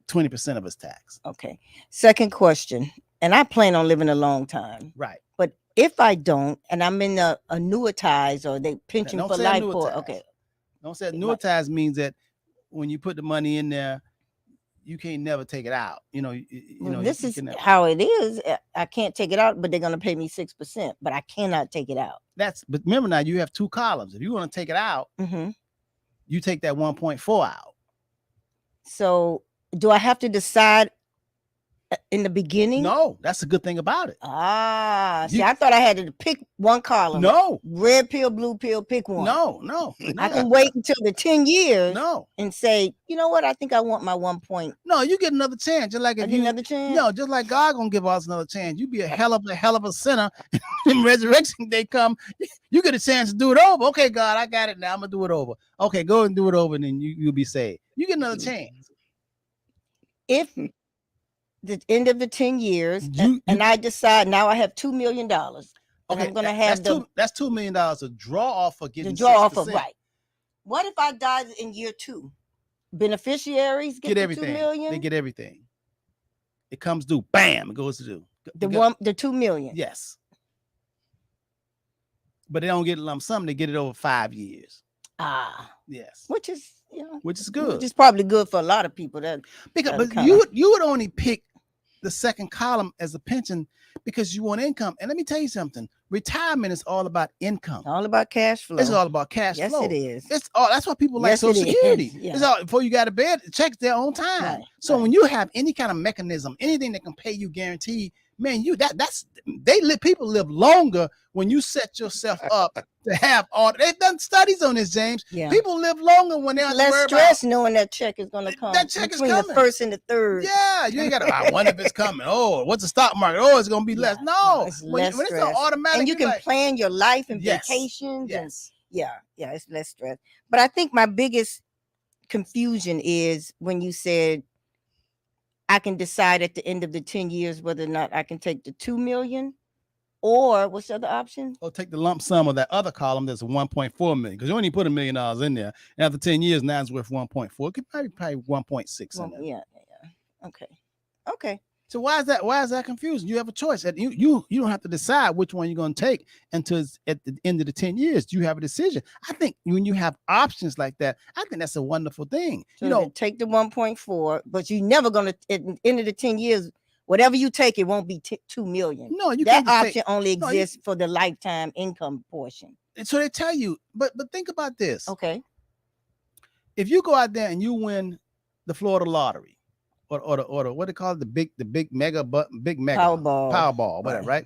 S1: 20% of it's tax.
S2: Okay. Second question, and I plan on living a long time.
S1: Right.
S2: But if I don't, and I'm in a annuitized or they pension
S1: Don't
S2: for
S1: say
S2: life,
S1: annuitized.
S2: okay.
S1: Don't say annuitized means that when you put the money in there, you can't never take it out.
S2: This is how it is. I can't take it out, but they're going to pay me 6%, but I cannot take it out.
S1: But remember now, you have two columns. If you want to take it out,
S2: Mm-hmm.
S1: you take that 1.4 out.
S2: So do I have to decide in the beginning?
S1: No, that's a good thing about it.
S2: See, I thought I had to pick one column.
S1: No,
S2: Red pill, blue pill, pick one.
S1: no.
S2: I can wait until the 10 years
S1: No,
S2: and say, you know what? I think I want my 1 point.
S1: no, you get another chance. Just like
S2: I
S1: if
S2: get
S1: you,
S2: another chance.
S1: no, just like God gonna give us another chance. You be a hell of a sinner. When resurrection day come, you get a chance to do it over. Okay, God, I got it now. I'm gonna do it over. Okay, go and do it over, and then you'll be saved. You get another chance.
S2: If the end of the 10 years,
S1: You-
S2: and I decide now I have $2 million, and
S1: Okay,
S2: I'm gonna have
S1: that's $2 million to draw off for
S2: the
S1: getting
S2: draw off of
S1: 6%.
S2: right. What if I die in year 2? Beneficiaries get,
S1: Get
S2: the
S1: everything.
S2: 2 million.
S1: They get everything. It comes due. Bam! It goes to due.
S2: the 2 million.
S1: Yes. But they don't get a lump sum. They get it over 5 years. Yes.
S2: Which is
S1: Which is good.
S2: Which is probably good for a lot of people. That
S1: Because
S2: That's
S1: but
S2: kinda-
S1: you would only pick the second column as a pension because you want income. And let me tell you something. Retirement is all about income.
S2: all about cash flow.
S1: It's all about cash
S2: yes,
S1: flow.
S2: it is.
S1: It's all that's why people like
S2: Yes, it
S1: Social Security.
S2: is. Yeah.
S1: It's all before you got to bed, it checks their own time.
S2: Right,
S1: So
S2: right.
S1: when you have any kind of mechanism, anything that can pay you guaranteed, man, people live longer when you set yourself up to have all. They've done studies on this, James.
S2: Yeah.
S1: People live longer when they're
S2: Less stress knowing that check is going to come.
S1: That check is
S2: between the
S1: coming.
S2: first and the third.
S1: Yeah, you ain't got to. I wonder if it's coming. Oh, what's the stock market? Oh, it's gonna be less.
S2: Yeah,
S1: No,
S2: it's
S1: when
S2: less
S1: it's
S2: stress.
S1: automatic,
S2: And you
S1: you're
S2: can
S1: like,
S2: plan your life and
S1: Yes,
S2: vacations.
S1: yes.
S2: And it's less stress. But I think my biggest confusion is when you said I can decide at the end of the 10 years whether or not I can take the 2 million or what's the other option?
S1: Or take the lump sum of that other column that's 1.4 million because you only put $1 million in there. And after 10 years, now it's worth 1.4. It could probably 1.6 in
S2: Well,
S1: there.
S2: yeah. Okay.
S1: So why is that confusing? You have a choice. You don't have to decide which one you're going to take until it's at the end of the 10 years. You have a decision. I think when you have options like that, I think that's a wonderful thing.
S2: So take the 1.4, but you're never going to at the end of the 10 years, whatever you take, it won't be 2 million.
S1: No, you
S2: That
S1: can't just
S2: option only
S1: No, you-
S2: exists for the lifetime income portion.
S1: So they tell you, but think about this.
S2: Okay.
S1: If you go out there and you win the Florida lottery, or the what they call it, the big mega Powerball, whatever, right?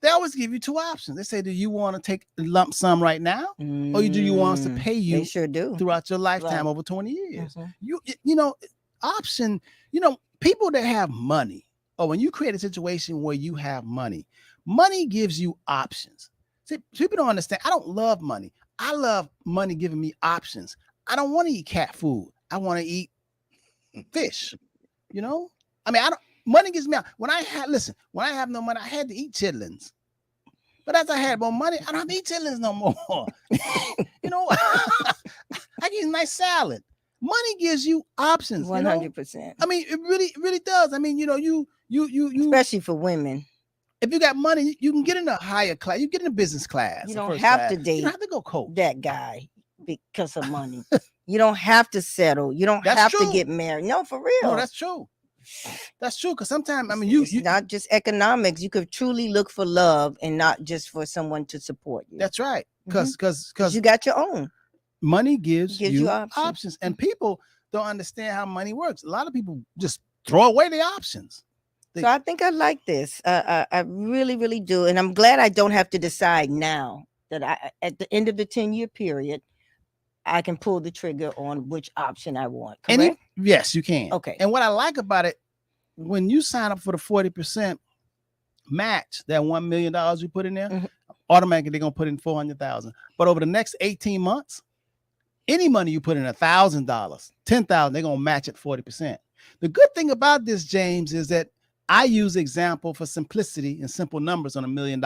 S1: They always give you two options. They say, do you want to take the lump sum right now, or do you want us to pay
S2: They
S1: you
S2: sure do.
S1: throughout your lifetime
S2: Right.
S1: over 20 years?
S2: Mhm.
S1: Option, people that have money, or when you create a situation where you have money gives you options. See, people don't understand. I don't love money. I love money giving me options. I don't want to eat cat food. I want to eat fish. Money gives me when I have no money, I had to eat chitlins. But as I had more money, I don't have to eat chitlins no more. I can eat a nice salad. Money gives you options.
S2: 100%.
S1: It really does. You
S2: Especially for women.
S1: if you got money, you can get in a higher class. You get in a business class.
S2: You
S1: a
S2: don't
S1: first
S2: have
S1: class.
S2: to date
S1: You don't have to go coach.
S2: that guy because of money. You don't have to settle. You don't
S1: That's
S2: have
S1: true.
S2: to get married. No, for real.
S1: No, that's true. That's true. Because sometimes,
S2: It's not just economics. You could truly look for love and not just for someone to support you.
S1: that's right.
S2: Mhm.
S1: Because
S2: You got your own.
S1: money gives
S2: Gives
S1: you
S2: you options.
S1: options, and people don't understand how money works. A lot of people just throw away the options.
S2: So I think I like this. I really, really do. And I'm glad I don't have to decide now that at the end of the 10-year period, I can pull the trigger on which option I want. Correct?
S1: And yes, you can.
S2: Okay.
S1: And what I like about it, when you sign up for the 40% match, that $1 million you put in there,
S2: Mhm.
S1: automatically they're gonna put in 400,000. But over the next 18 months, any money you put in $1,000, 10,000, they're gonna match it 40%. The good thing about this, James, is that I use example for simplicity and simple numbers on $1 million.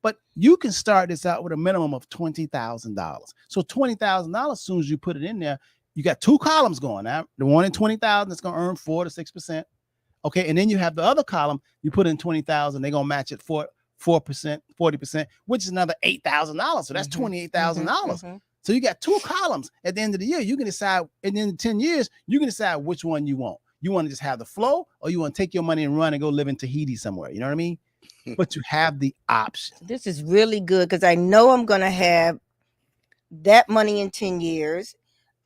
S1: But you can start this out with a minimum of $20,000. So $20,000, as soon as you put it in there, you got two columns going. Now, the one in 20,000 is going to earn 4 to 6%. Okay, and then you have the other column. You put in 20,000, they're going to match it 4%, 40%, which is another $8,000. So that's
S2: Mhm,
S1: $28,000.
S2: mhm.
S1: So you got two columns. At the end of the year, you can decide. At the end of 10 years, you can decide which one you want. You want to just have the flow, or you want to take your money and run and go live in Tahiti somewhere. You know what I mean? But you have the option.
S2: This is really good because I know I'm going to have that money in 10 years.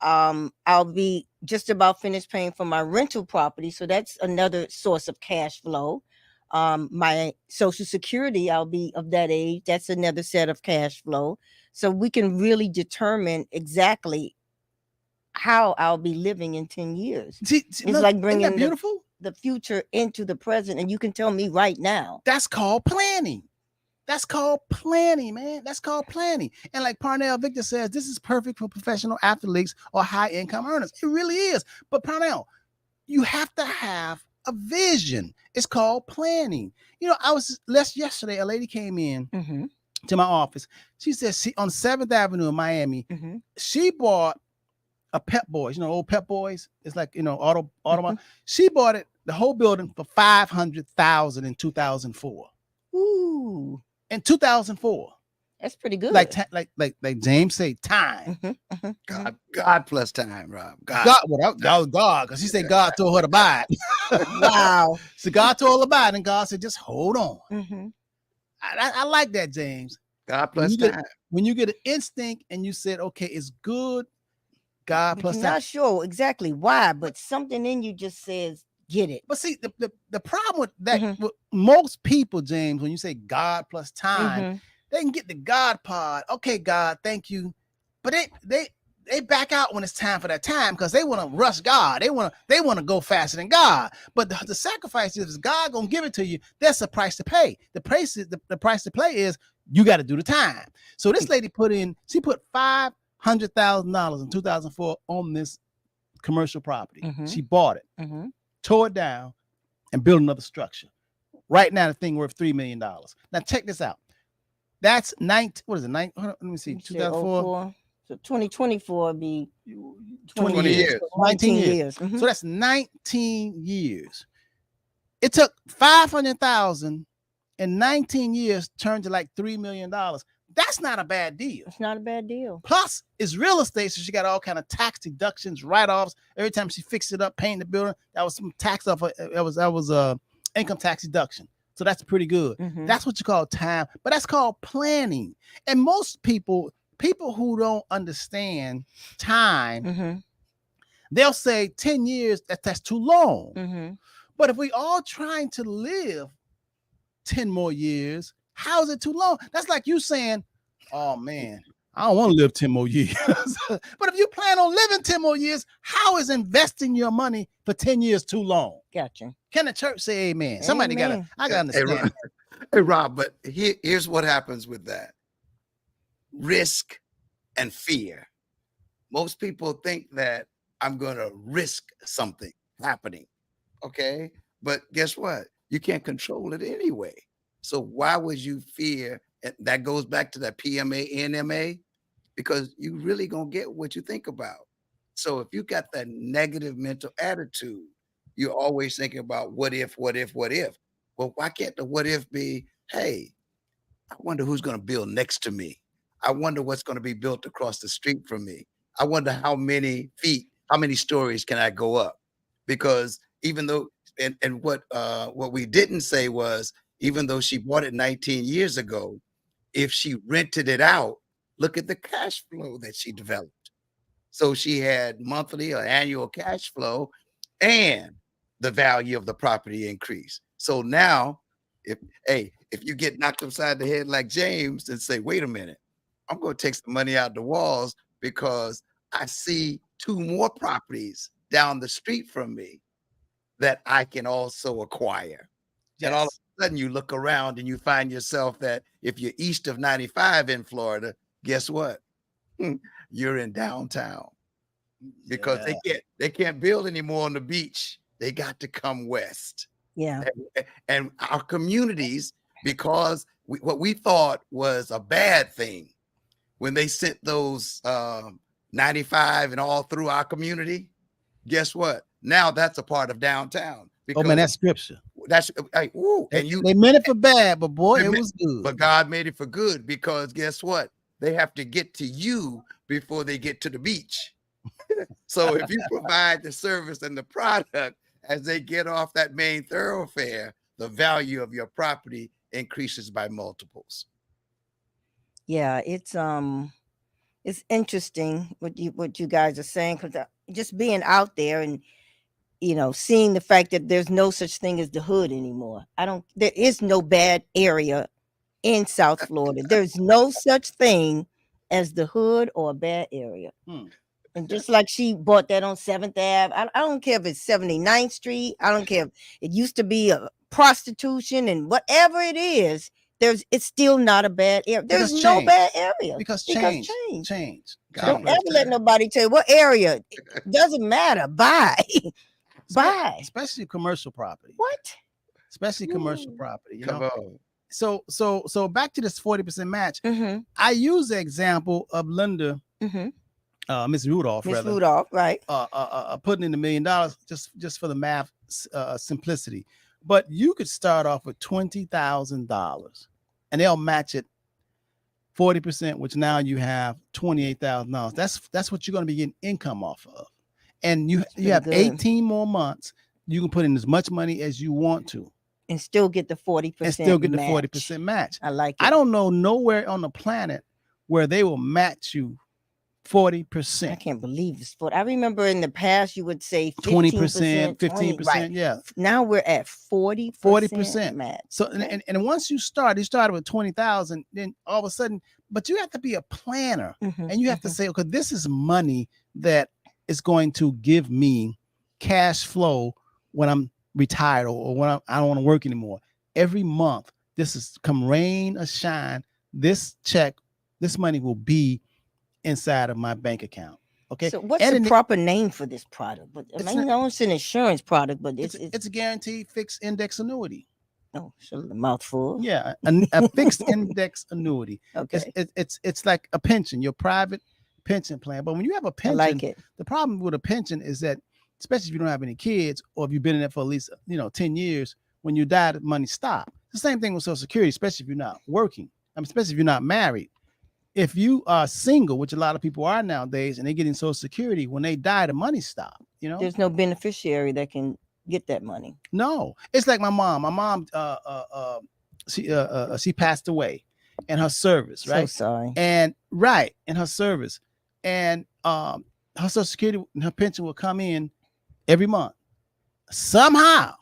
S2: I'll be just about finished paying for my rental property, so that's another source of cash flow. My Social Security, I'll be of that age. That's another set of cash flow. So we can really determine exactly how I'll be living in 10 years. It's like
S1: isn't
S2: bringing
S1: that beautiful?
S2: the future into the present, and you can tell me right now.
S1: That's called planning. That's called planning, man. That's called planning. And like Parnell Victor says, this is perfect for professional athletes or high income earners. It really is. But Parnell, you have to have a vision. It's called planning. You know, yesterday, a lady came in
S2: Mm-hmm.
S1: to my office. She said she on 7th Avenue in Miami,
S2: Mm-hmm.
S1: she bought a Pep Boys, old Pep Boys. It's like, auto.
S2: Mhm.
S1: She bought it, the whole building, for $500,000 in 2004.
S2: Ooh,
S1: In 2004.
S2: that's pretty good.
S1: Like James said, time.
S2: Mhm, mhm, mhm.
S3: God plus time, Rob. God.
S1: That was God, because she said God told her to buy it.
S2: Wow.
S1: So God told her to buy it, and God said, just hold on.
S2: Mhm.
S1: I like that, James.
S3: God plus
S1: you get-
S3: time.
S1: When you get an instinct and you said, okay, it's good, God
S2: But
S1: plus
S2: you're
S1: time.
S2: not sure exactly why, but something in you just says, get it.
S1: But see, the problem with that,
S2: Mhm.
S1: with most people, James, when you say God plus time,
S2: Mhm.
S1: they can get the God part. Okay, God, thank you. But they back out when it's time for that time, because they want to rush God. They want to go faster than God. But the sacrifice is, God gonna give it to you. That's a price to pay. The price to play is you got to do the time. So this lady put $500,000 in 2004 on this commercial property.
S2: Mhm.
S1: She bought it,
S2: Mhm.
S1: tore it down, and built another structure. Right now, the thing worth $3 million. Now check this out. That's 19. What is it? Let me see.
S2: You said
S1: 2004.
S2: 04. So 2024 would be
S1: 20
S3: 20
S1: years.
S3: years.
S1: 19 years.
S2: Mhm.
S1: So that's 19 years. It took 500,000 in 19 years, turned to like $3 million. That's not a bad deal.
S2: It's not a bad deal.
S1: Plus, it's real estate, so she got all kind of tax deductions, write-offs. Every time she fixed it up, painted the building, that was some tax off. That was income tax deduction. So that's pretty good.
S2: Mhm.
S1: That's what you call time, but that's called planning. And most people who don't understand time,
S2: Mhm.
S1: they'll say 10 years, that's too long.
S2: Mhm.
S1: But if we all trying to live 10 more years, how is it too long? That's like you saying, oh man, I don't want to live 10 more years. But if you plan on living 10 more years, how is investing your money for 10 years too long?
S2: Gotcha.
S1: Can the church say amen? Somebody
S2: Amen.
S1: I gotta understand.
S3: Hey, Rob, but here's what happens with that. Risk and fear. Most people think that I'm going to risk something happening. Okay. But guess what? You can't control it anyway. So why would you fear? And that goes back to that PMA, NMA, because you really going to get what you think about. So if you got that negative mental attitude, you're always thinking about what if, what if, what if. Well, why can't the what if be, hey, I wonder who's going to build next to me. I wonder what's going to be built across the street from me. I wonder how many feet, how many stories can I go up? Because even though, and what we didn't say was, even though she bought it 19 years ago, if she rented it out, look at the cash flow that she developed. So she had monthly or annual cash flow, and the value of the property increased. So now, if you get knocked upside the head like James and say, wait a minute, I'm going to take some money out the walls because I see 2 more properties down the street from me that I can also acquire. And all of a sudden you look around and you find yourself that if you're east of 95 in Florida, guess what? You're in downtown, because they can't build anymore on the beach. They got to come west.
S2: Yeah.
S3: And our communities, because what we thought was a bad thing when they sent those 95 and all through our community, guess what? Now that's a part of downtown.
S1: Oh man, that's scripture.
S3: That's and
S1: they meant it for bad, but boy, it was good.
S3: But God made it for good, because guess what? They have to get to you before they get to the beach. So if you provide the service and the product as they get off that main thoroughfare, the value of your property increases by multiples.
S2: Yeah, it's it's interesting what you guys are saying, because just being out there and seeing the fact that there's no such thing as the hood anymore. There is no bad area in South Florida. There's no such thing as the hood or a bad area. And just like she bought that on 7th Ave, I don't care if it's 79th Street. I don't care if it used to be a prostitution and whatever it is, it's still not a bad area. There's no bad area.
S1: Because change.
S2: Don't ever let nobody tell you what area. It doesn't matter. Buy. Buy.
S1: Especially commercial property.
S2: What?
S1: Especially commercial property.
S3: Come on.
S1: So back to this 40% match.
S2: Mm-hmm.
S1: I use the example of Linda, Miss Rudolph,
S2: Miss Rudolph, right?
S1: Putting in $1 million just for the math simplicity. But you could start off with $20,000 and they'll match it 40%, which now you have $28,000. That's what you're going to be getting income off of. And you have 18 more months. You can put in as much money as you want to.
S2: And still get the 40%
S1: And still get the 40% match.
S2: I like it.
S1: I don't know nowhere on the planet where they will match you 40%.
S2: I can't believe this. I remember in the past you would say
S1: 20%, 15%.
S2: right.
S1: Yeah.
S2: Now we're at 40% match.
S1: So and once you started with 20,000, then all of a sudden, but you have to be a planner, and you have to say, okay, this is money that is going to give me cash flow when I'm retired or when I don't want to work anymore. Every month, this is come rain or shine. This money will be inside of my bank account. Okay.
S2: So what's the proper name for this product? But I know it's an insurance product, but it's
S1: a guaranteed fixed index annuity.
S2: Oh, so a mouthful.
S1: Yeah, a fixed index annuity.
S2: Okay.
S1: It's like a pension, your private pension plan. But when you have a pension,
S2: I like it.
S1: The problem with a pension is that, especially if you don't have any kids or if you've been in it for at least 10 years, when you die, the money stops. The same thing with Social Security, especially if you're not working. Especially if you're not married. If you are single, which a lot of people are nowadays, and they're getting Social Security, when they die, the money stops.
S2: There's no beneficiary that can get that money. No,
S1: it's like my mom. My mom, she passed away in her service, right?
S2: So sorry.
S1: And in her service, and her Social Security and her pension will come in every month. Somehow,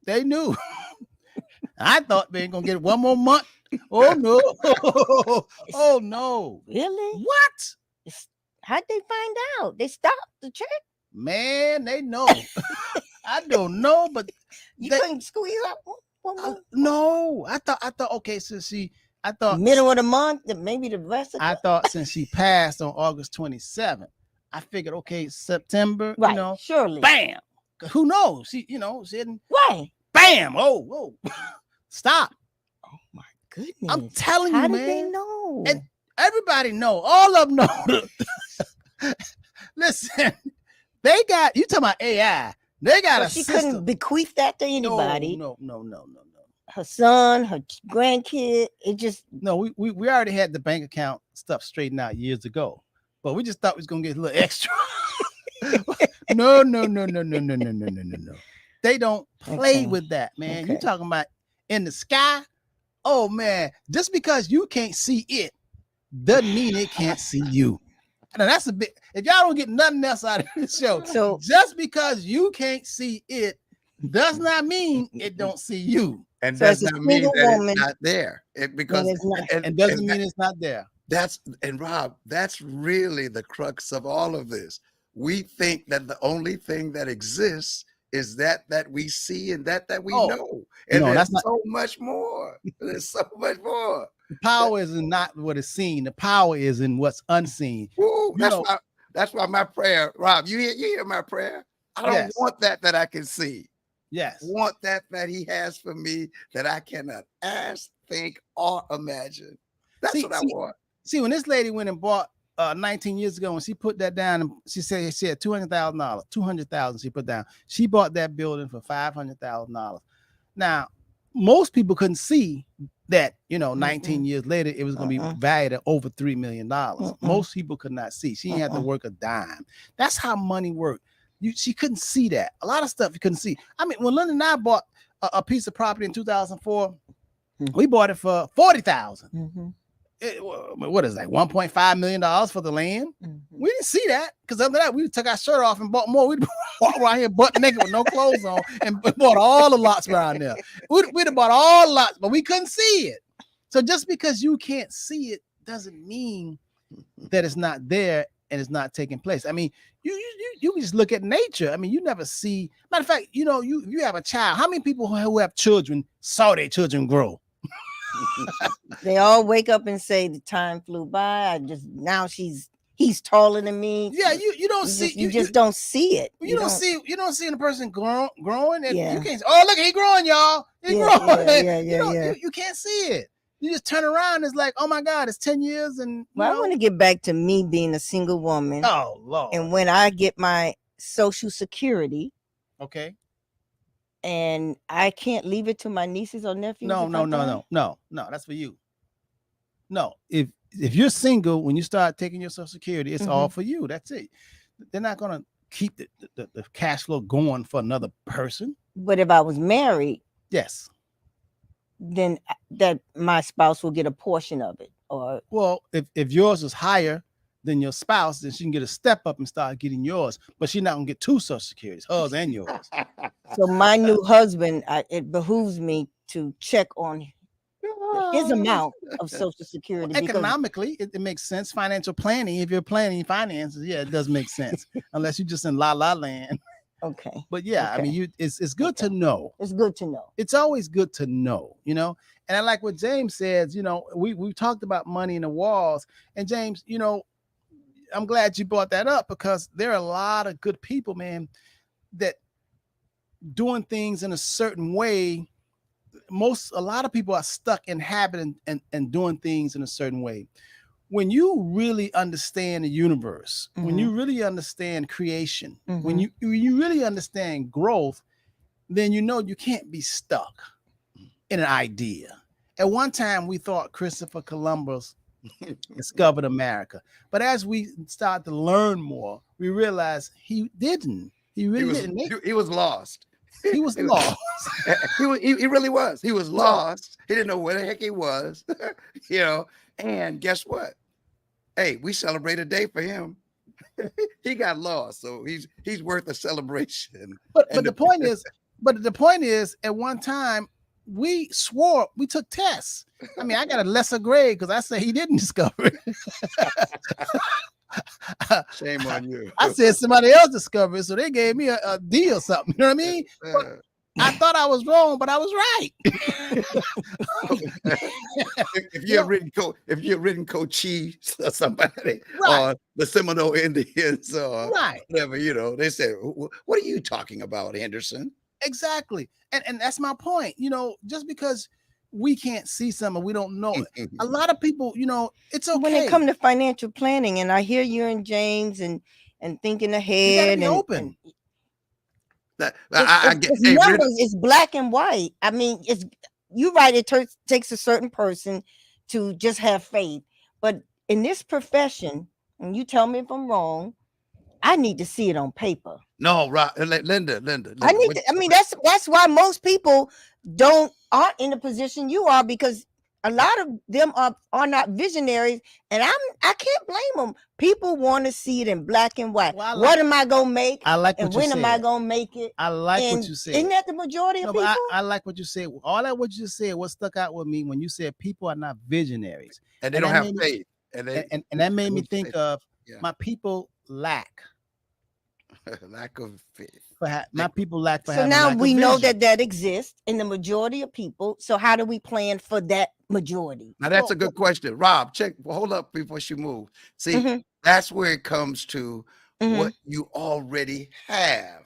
S1: they knew. I thought they were gonna get one more month. Oh no! Oh no!
S2: Really?
S1: What?
S2: How'd they find out? They stopped the check?
S1: Man, they know. I don't know, but
S2: you couldn't squeeze up one more?
S1: No, I thought. Okay, so I thought
S2: middle of the month, maybe the rest of.
S1: I thought since she passed on August 27th, I figured okay, September.
S2: Right, surely.
S1: Bam. Who knows? She didn't.
S2: Right.
S1: Bam. Oh, stop.
S2: Oh my goodness.
S1: I'm telling you,
S2: man. How
S1: did
S2: they know?
S1: And everybody know. All of them know. Listen, they got you talking about AI. They got a
S2: she
S1: system.
S2: Couldn't bequeath that to anybody.
S1: No.
S2: Her son, her grandkid. It just
S1: no. We already had the bank account stuff straightened out years ago, but we just thought we was gonna get a little extra. No. They don't play with that, man. You talking about in the sky? Oh man, just because you can't see it doesn't mean it can't see you. Now that's a bit. If y'all don't get nothing else out of this show, so just because you can't see it does not mean it don't see you,
S3: and does not mean that it's not there. It
S1: doesn't mean it's not there.
S3: Rob, that's really the crux of all of this. We think that the only thing that exists is that we see and that we know, and there's so much more. There's so much more.
S1: The power is in not what is seen. The power is in what's unseen.
S3: Ooh, that's why my prayer, Rob. You hear my prayer? I don't want that I can see.
S1: Yes,
S3: I want that he has for me that I cannot ask, think, or imagine. That's what I want.
S1: See, when this lady went and bought 19 years ago, when she put that down, and she said she had $200,000, $200,000 she put down. She bought that building for $500,000. Now, most people couldn't see that 19 years later it was going to be valued at over $3 million. Most people could not see. She didn't have to work a dime. That's how money worked. She couldn't see that. A lot of stuff you couldn't see. I mean, when Linda and I bought a piece of property in 2004, we bought it for $40,000. what is that? $1.5 million for the land.
S2: Mhm.
S1: We didn't see that because after that, we took our shirt off and bought more. We walked around here butt naked with no clothes on and bought all the lots around there. We'd have bought all the lots, but we couldn't see it. So just because you can't see it doesn't mean that it's not there and it's not taking place. I mean, you can just look at nature. I mean, you never see. Matter of fact, you have a child. How many people who have children saw their children grow?
S2: They all wake up and say the time flew by. He's taller than me.
S1: Yeah, you don't see.
S2: You just don't see it.
S1: You don't see the person growing. And
S2: Yeah.
S1: You can't. Oh, look, he growing, y'all. He
S2: Yeah,
S1: growing.
S2: yeah.
S1: You can't see it. You just turn around. It's like, oh my God, it's 10 years, and
S2: Well, I want to get back to me being a single woman.
S1: Oh Lord.
S2: And when I get my Social Security,
S1: Okay.
S2: and I can't leave it to my nieces or nephews.
S1: No.
S2: if I can?
S1: That's for you. No, if you're single, when you start taking your Social Security, it's all for you. That's it. They're not gonna keep the cash flow going for another person.
S2: But if I was married,
S1: Yes.
S2: then that my spouse will get a portion of it. Or
S1: Well, if yours is higher than your spouse, then she can get a step up and start getting yours. But she's not gonna get two Social Securities, hers and yours.
S2: so my new husband, it behooves me to check on his amount of Social Security. because
S1: Economically, it makes sense. Financial planning, if you're planning finances, yeah, it does make sense. Unless you're just in la la land.
S2: Okay,
S1: But yeah, I mean, it's good to know.
S2: it's good to know.
S1: It's always good to know, And I like what James says, we talked about money in the walls. And James, I'm glad you brought that up because there are a lot of good people, man, that doing things in a certain way. A lot of people are stuck in habit and doing things in a certain way. When you really understand the universe, when you really understand creation, when you really understand growth, then you can't be stuck in an idea. At one time, we thought Christopher Columbus discovered America, but as we start to learn more, we realize he didn't. He really didn't.
S3: He was lost.
S1: He was lost.
S3: He really was. He was lost. He didn't know where the heck he was. And guess what? Hey, we celebrate a day for him. He got lost, so he's worth a celebration.
S1: But the point is, at one time we swore, we took tests. I mean, I got a lesser grade because I said he didn't discover it.
S3: Shame on you.
S1: I said somebody else discovered it, so they gave me a D or something. You know what I mean? But I thought I was wrong, but I was right.
S3: if you had written Cochise or somebody,
S1: Right.
S3: or the Seminole Indians or
S1: Right.
S3: whatever, they said, "What are you talking about, Henderson?"
S1: Exactly. And that's my point. Just because we can't see something, we don't know it. A lot of people, it's okay.
S2: When it comes to financial planning, and I hear you and James and thinking
S1: you gotta
S2: ahead
S1: be
S2: and
S1: open.
S2: it's numbers, it's black and white. I mean, you're right. It takes a certain person to just have faith. But in this profession, and you tell me if I'm wrong, I need to see it on paper.
S3: No, right, Linda.
S2: I need to, I mean, that's why most people aren't in the position you are, because a lot of them are not visionaries, and I can't blame them. People want to see it in black and white.
S1: Well,
S2: what am I gonna make?
S1: I like
S2: and
S1: what you
S2: when am I
S1: said.
S2: gonna make it?
S1: I like
S2: And
S1: what you said.
S2: Isn't that the majority
S1: No,
S2: of
S1: but
S2: people?
S1: I like what you said. All that what you said, what stuck out with me when you said people are not visionaries,
S3: and they
S1: and
S3: don't
S1: that
S3: have
S1: made me-
S3: faith, and
S1: and that made me
S3: What'd you
S1: think
S3: say?
S1: of
S3: Yeah.
S1: my people lack.
S3: lack of faith.
S1: My people lack for
S2: So
S1: having
S2: now
S1: lack of
S2: we know
S1: vision.
S2: that exists in the majority of people. So how do we plan for that majority?
S3: Now that's a good question, Rob. Hold up before you move. See,
S2: Mhm.
S3: that's where it comes to
S2: Mhm.
S3: what you already have.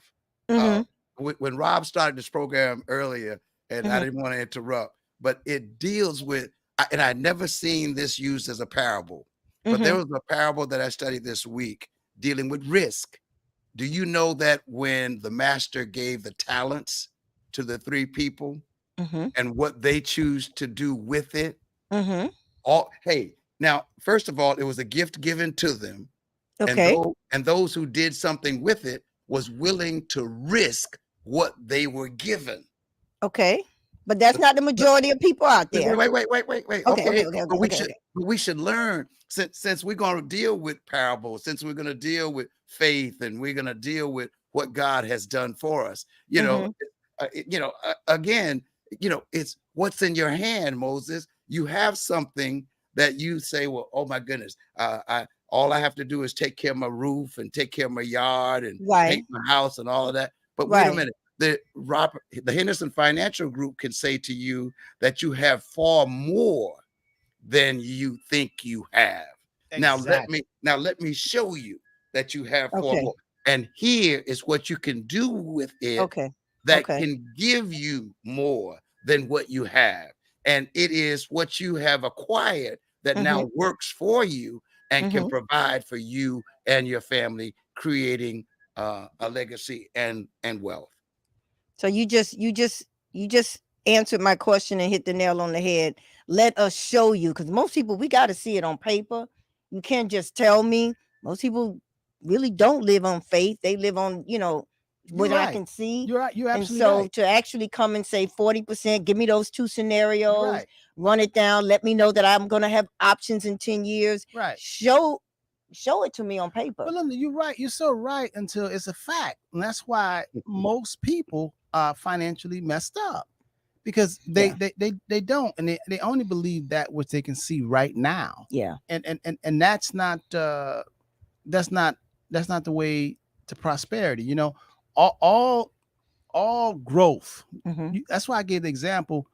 S2: Mhm.
S3: When Rob started this program earlier, and I
S2: Mhm.
S3: didn't want to interrupt, but it deals with, and I'd never seen this used as a parable, but there was a parable that I studied this week dealing with risk. Do you know that when the master gave the talents to the three people
S2: Mhm.
S3: and what they choose to do with it?
S2: Mhm.
S3: Now, first of all, it was a gift given to them.
S2: Okay.
S3: And those who did something with it was willing to risk what they were given.
S2: Okay. But that's not the majority of people out there.
S3: Wait.
S2: Okay,
S3: Okay,
S2: okay.
S3: but we should learn, since we're going to deal with parables, since we're going to deal with faith, and we're going to deal with what God has done for us. Again, it's what's in your hand, Moses. You have something that you say, well, oh my goodness, all I have to do is take care of my roof and take care of my yard and paint my house and all of that. But wait a minute. The Henderson Financial Group can say to you that you have far more than you think you have.
S1: Exactly.
S3: Now let me show you that you have far more. And here is what you can do with it that can give you more than what you have. And it is what you have acquired that now works for you and can provide for you and your family, creating a legacy and wealth.
S2: So you just answered my question and hit the nail on the head. Let us show you, because most people, we got to see it on paper. You can't just tell me. Most people really don't live on faith. They live on, what I can see.
S1: You're right. You're absolutely
S2: and so
S1: right.
S2: to actually come and say 40%, give me those two scenarios, run it down, let me know that I'm going to have options in 10 years.
S1: Right.
S2: Show it to me on paper.
S1: But Linda, you're right. You're so right until it's a fact. And that's why most people are financially messed up, because they don't, and they only believe that which they can see right now.
S2: Yeah.
S1: And that's not the way to prosperity. All growth. That's why I gave the example.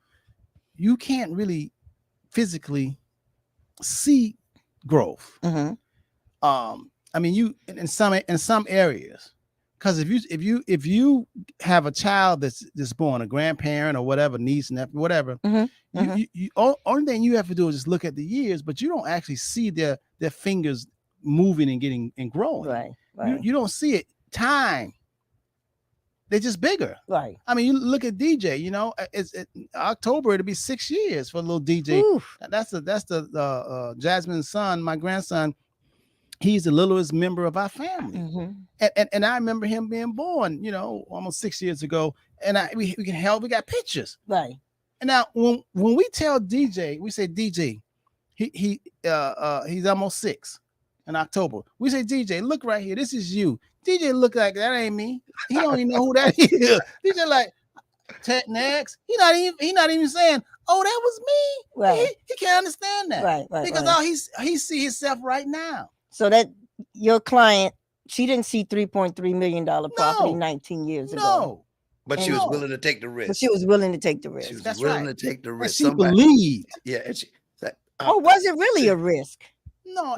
S1: You can't really physically see growth. I mean, you in some areas, because if you have a child that's born, a grandparent or whatever, niece, nephew, whatever, you only thing you have to do is just look at the years, but you don't actually see their fingers moving and getting and growing.
S2: Right.
S1: You don't see it. Time. They're just bigger.
S2: Right.
S1: I mean, you look at DJ. It's October. It'll be 6 years for little DJ.
S2: Oof.
S1: That's the Jasmine's son, my grandson. He's the littlest member of our family. And I remember him being born, almost 6 years ago. And we got pictures.
S2: Right.
S1: And now when we tell DJ, we say, DJ, he's almost 6 in October. We say, DJ, look right here. This is you. DJ look like that ain't me. He don't even know who that is. DJ like, next. He not even saying, oh, that was me.
S2: Right.
S1: He can't understand that.
S2: Right.
S1: Because he see himself right now.
S2: So that your client, she didn't see $3.3 million property 19 years ago.
S1: No.
S3: But she was willing to take the risk.
S2: But she was willing to take the risk.
S3: She was
S1: That's
S3: willing
S1: right.
S3: to take the risk.
S1: She believed.
S3: Yeah. And
S2: was it really a risk?
S1: No.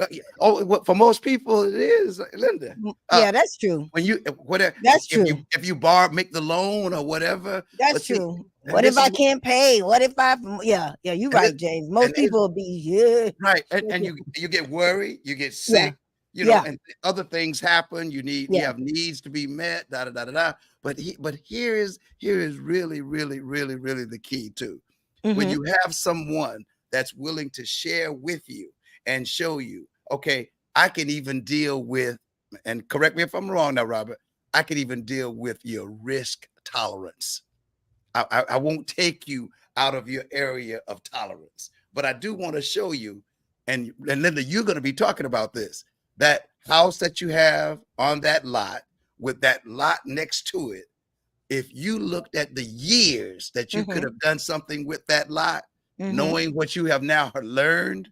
S3: For most people, it is, Linda.
S2: Yeah, that's true.
S3: When you whatever,
S2: that's true.
S3: If you borrow, make the loan or whatever.
S2: That's true. What if I can't pay? What if I? Yeah, you're right, James. Most people will be
S3: right, and you get worried, you get sick, and other things happen. You have needs to be met. But here is really, really, really, really the key too. When you have someone that's willing to share with you and show you, okay, I can even deal with, and correct me if I'm wrong now, Robert, I can even deal with your risk tolerance. I won't take you out of your area of tolerance, but I do want to show you, and Linda, you're going to be talking about this, that house that you have on that lot with that lot next to it. If you looked at the years that you could have done something with that lot, knowing what you have now learned,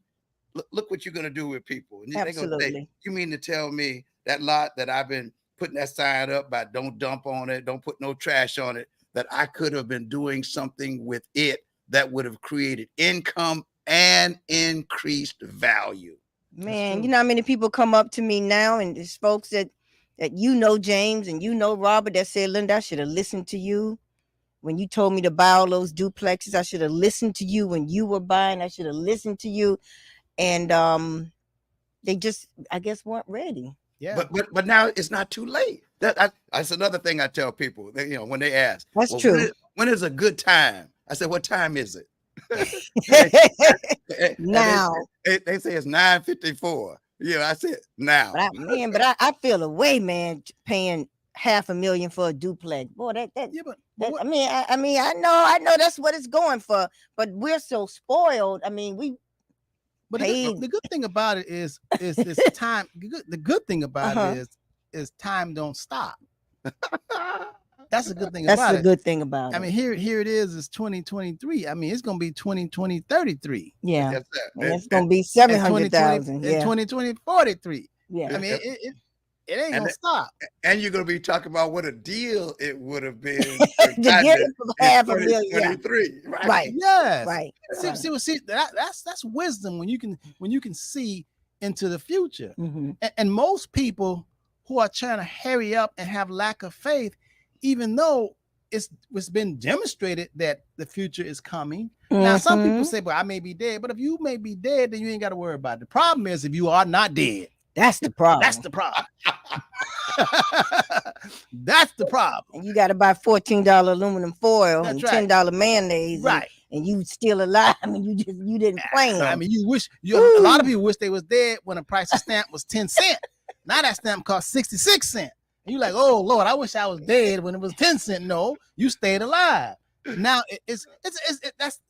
S3: look what you're going to do with people. And they're going to say, you mean to tell me that lot that I've been putting that sign up by don't dump on it, don't put no trash on it, that I could have been doing something with it that would have created income and increased value.
S2: Man, you know how many people come up to me now, and there's folks that James and Robert, that said, Linda, I should have listened to you when you told me to buy all those duplexes. I should have listened to you when you were buying. I should have listened to you. And they just, I guess, weren't ready.
S1: Yeah.
S3: But now it's not too late. That's another thing I tell people. When they ask,
S2: that's true.
S3: When is a good time? I said, what time is it?
S2: Now.
S3: They say it's 9:54. I said now.
S2: But I feel a way, man, paying $500,000 for a duplex. Boy,
S1: Yeah, but
S2: I mean, I know that's what it's going for, but we're so spoiled. I mean,
S1: But
S2: paid.
S1: the good thing about it is this time. The good thing about it is time don't stop. That's the good thing
S2: That's
S1: about
S2: the
S1: it.
S2: good thing about
S1: I
S2: it.
S1: mean, here it is. It's 2023. I mean, it's gonna be 2033.
S2: Yeah,
S3: That's that.
S2: and it's gonna be
S1: And
S2: 700,000. Yeah,
S1: 2020 43.
S2: yeah.
S1: I mean, it ain't
S3: And
S1: gonna
S3: it-
S1: stop.
S3: And you're gonna be talking about what a deal it would have been
S2: To get it for $500,000. Yeah.
S3: 2023, right?
S2: Right.
S1: Yes.
S2: Right.
S1: See, that's wisdom when you can see into the future.
S2: Mm-hmm.
S1: And most people who are trying to hurry up and have lack of faith, even though it's been demonstrated that the future is coming. Now, some people say, "Well, I may be dead," but if you may be dead, then you ain't got to worry about it. The problem is if you are not dead.
S2: That's the problem.
S1: That's the problem. That's the problem.
S2: And you got to buy $14 aluminum foil
S1: That's
S2: and
S1: right.
S2: $10 mayonnaise,
S1: Right.
S2: And you still alive. I mean, you didn't plan.
S1: I mean, a lot of people wish they was dead when the price of stamp was 10 cents. Now that stamp costs 66 cents. And you like, oh Lord, I wish I was dead when it was 10 cents. No, you stayed alive. Now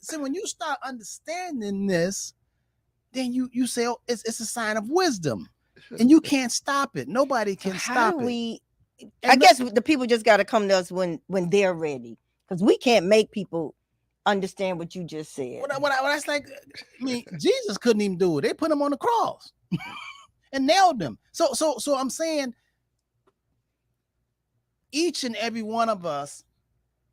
S1: so when you start understanding this, then you say, oh, it's a sign of wisdom, and you can't stop it. Nobody can
S2: How
S1: stop
S2: do
S1: it.
S2: we?
S1: And
S2: I guess the people just got to come to us when they're ready, because we can't make people understand what you just said.
S1: That's like, I mean, Jesus couldn't even do it. They put him on the cross and nailed him. So I'm saying each and every one of us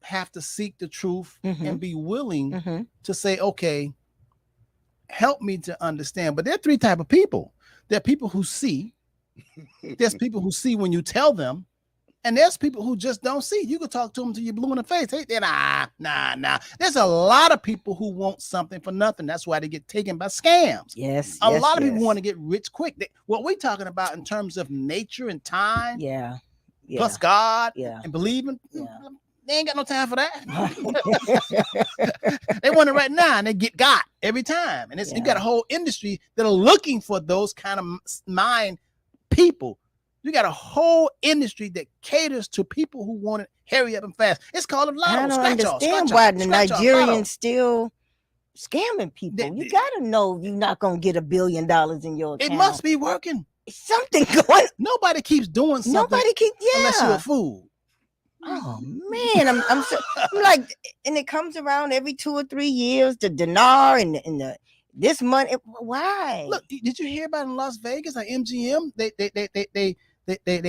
S1: have to seek the truth and be willing to say, okay, help me to understand. But there are three types of people. There are people who see. There's people who see when you tell them. And there's people who just don't see. You can talk to them till you're blue in the face. They're nah. There's a lot of people who want something for nothing. That's why they get taken by scams.
S2: Yes.
S1: A lot of people want to get rich quick. What we're talking about in terms of nature and time, plus God and believing, they ain't got no time for that. They want it right now, and they get got every time. And you got a whole industry that are looking for those kind of mind people. You got a whole industry that caters to people who want it hurry up and fast. It's called a lotto.
S2: I don't understand why the Nigerians still scamming people. You got to know you're not going to get $1 billion in your account.
S1: It must be working.
S2: Something going.
S1: Nobody keeps doing something.
S2: Nobody keeps. Yeah.
S1: Unless you're a fool.
S2: Oh man, I'm like, and it comes around every 2 or 3 years. The dinar and the this money. Why?
S1: Look, did you hear about in Las Vegas? Like MGM, they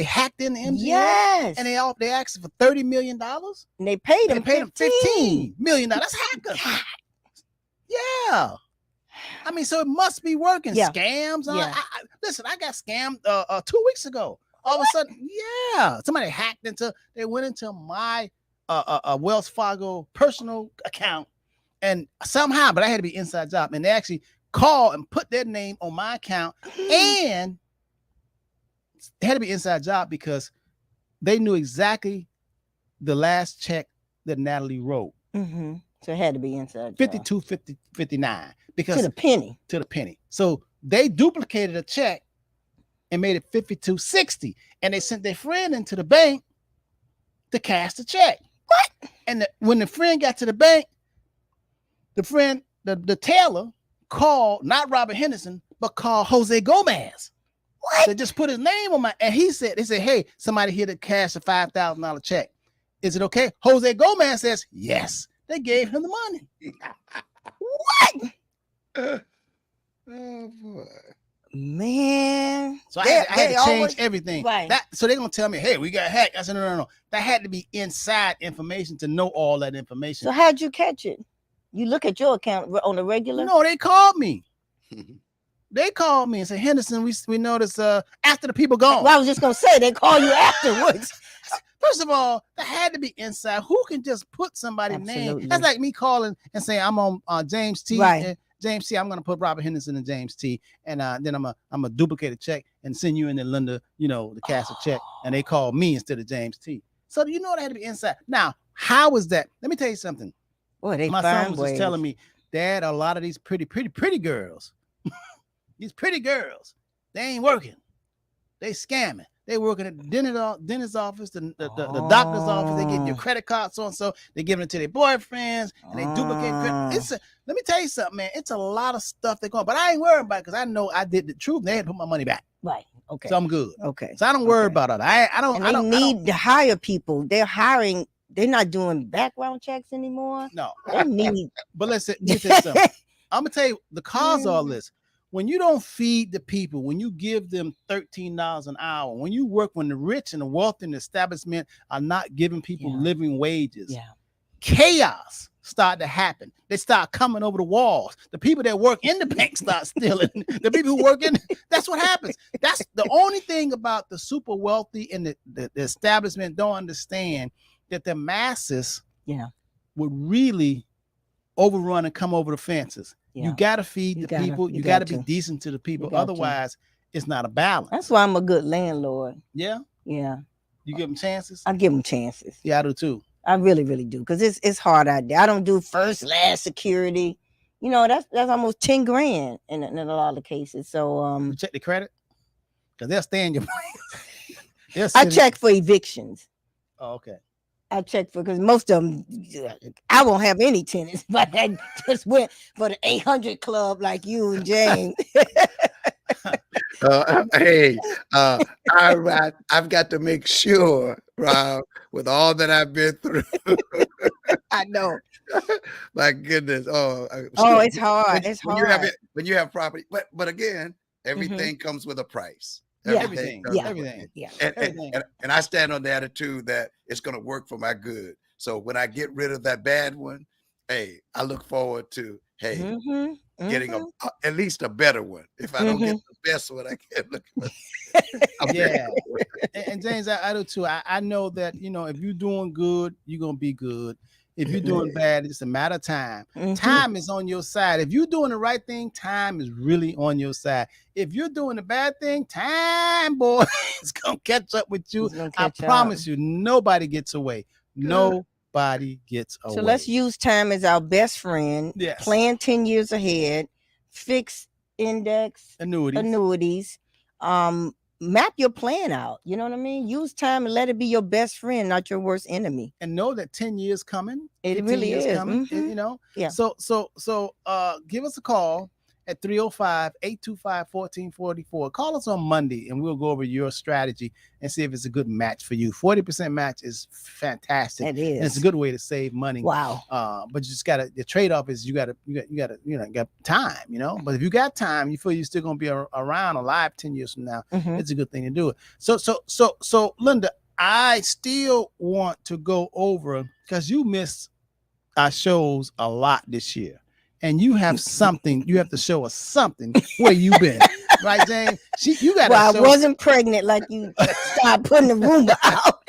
S1: hacked in the MGM.
S2: Yes,
S1: and they asked for $30 million.
S2: And they paid them
S1: $15 million. That's hackers. Yeah. I mean, so it must be working.
S2: Yeah.
S1: Scams.
S2: Yeah.
S1: Listen, I got scammed 2 weeks ago. All of a sudden, somebody hacked they went into my Wells Fargo personal account, and somehow, but I had to be inside job, and they actually called and put their name on my account, and it had to be inside job because they knew exactly the last check that Natalie wrote.
S2: So it had to be inside
S1: 52.59 because
S2: to the penny. So they duplicated a check and made it 52.60, and they sent their friend into the bank to cash the check. What? And when the friend got to the bank, the friend, the teller, called not Robert Henderson, but called Jose Gomez. What? They just put his name on and they said, hey, somebody here to cash a $5,000 check. Is it okay? Jose Gomez says yes. They gave him the money. What?
S3: Oh boy.
S2: Man,
S1: so I had to change everything.
S2: Right.
S1: So they're gonna tell me, hey, we got hacked. I said, no. That had to be inside information to know all that information.
S2: So how'd you catch it? You look at your account on a regular?
S1: No, they called me. They called me and said, Henderson, we noticed after the people gone.
S2: Well, I was just gonna say they call you afterwards.
S1: First of all, that had to be inside. Who can just put somebody's name? That's like me calling and saying I'm on James T.
S2: Right.
S1: James T. I'm gonna put Robert Henderson and James T. And then I'm a duplicate a check and send you in and Linda, the cash a check, and they call me instead of James T. So that had to be inside. Now, how is that? Let me tell you something.
S2: Boy,
S1: my son was just telling me, Dad, a lot of these pretty girls, these pretty girls, they ain't working. They scamming. They working at the dentist's office, the doctor's office. They getting your
S2: Oh.
S1: credit card, so and so. They giving it to their boyfriends, and they duplicate credit. Let me tell you something, man. It's a lot of stuff they're going, but I ain't worried about it because I know I did the truth. They had to put my money back,
S2: Right. Okay.
S1: so I'm good.
S2: Okay.
S1: So I don't worry
S2: Okay.
S1: about it. I don't.
S2: And
S1: I
S2: they
S1: don't
S2: need to hire people. They're hiring. They're not doing background checks anymore.
S1: no.
S2: They need.
S1: But listen, let me tell you something. I'm gonna tell you the cause of all this. When you don't feed the people, when you give them $13 an hour, when you work, when the rich and the wealthy and the establishment are not giving people
S2: Yeah.
S1: living wages,
S2: Yeah.
S1: chaos start to happen. They start coming over the walls. The people that work in the bank start stealing. The people who work in, that's what happens. That's the only thing about the super wealthy and the establishment don't understand, that the masses
S2: Yeah.
S1: would really overrun and come over the fences.
S2: Yeah.
S1: You got to feed
S2: You
S1: the
S2: gotta-
S1: people.
S2: you
S1: You got to
S2: got
S1: be
S2: to.
S1: decent to the people.
S2: got to.
S1: Otherwise, it's not a balance.
S2: That's why I'm a good landlord.
S1: Yeah.
S2: Yeah.
S1: You give them chances.
S2: I give them chances.
S1: Yeah, I do too.
S2: I really, really do, because it's hard out there. I don't do first, last security. You know, that's almost 10 grand in a lot of cases. So
S1: You check the credit because they'll stay in your place. They'll
S2: I
S1: sit in-
S2: check for evictions.
S1: Oh, okay.
S2: I check for, because most of them, I won't have any tenants, but I just went for the 800 club like you and James.
S3: Hey, I've got to make sure, Rob, with all that I've been through.
S2: I know.
S3: My goodness.
S2: Oh,
S3: So
S2: it's hard. It's
S3: when
S2: hard.
S3: you have property, but again, everything comes with a price.
S2: Yeah.
S1: Everything.
S3: comes with a
S1: Everything.
S3: price.
S2: Yeah.
S1: Everything.
S3: And I stand on the attitude that it's going to work for my good. So when I get rid of that bad one, hey, I look forward to getting at least a better one. If I don't get the best one, I can't look for.
S1: Yeah. And James, I do too. I know that, you know, if you're doing good, you're gonna be good. If you're doing bad, it's a matter of time. Time is on your side. If you're doing the right thing, time is really on your side. If you're doing the bad thing, time, boy, it's gonna catch up with you. I promise you, nobody gets away. Nobody gets away.
S2: So let's use time as our best friend.
S1: Yes.
S2: Plan 10 years ahead. Fixed index annuities. Map your plan out. You know what I mean? Use time and let it be your best friend, not your worst enemy.
S1: And know that 10 years coming.
S2: It really is.
S1: Coming, you know?
S2: Yeah.
S1: So give us a call at 305-825-1444. Call us on Monday and we'll go over your strategy and see if it's a good match for you. 40% match is fantastic.
S2: It is.
S1: And it's a good way to save money.
S2: Wow.
S1: But you just gotta, the trade-off is you got time, you know. But if you got time, you feel you're still gonna be around alive 10 years from now, it's a good thing to do it. So Linda, I still want to go over, because you missed our shows a lot this year. And you have something, you have to show us something where you've been, right, Jane? You got.
S2: Well, I wasn't pregnant like you started putting the rumor out.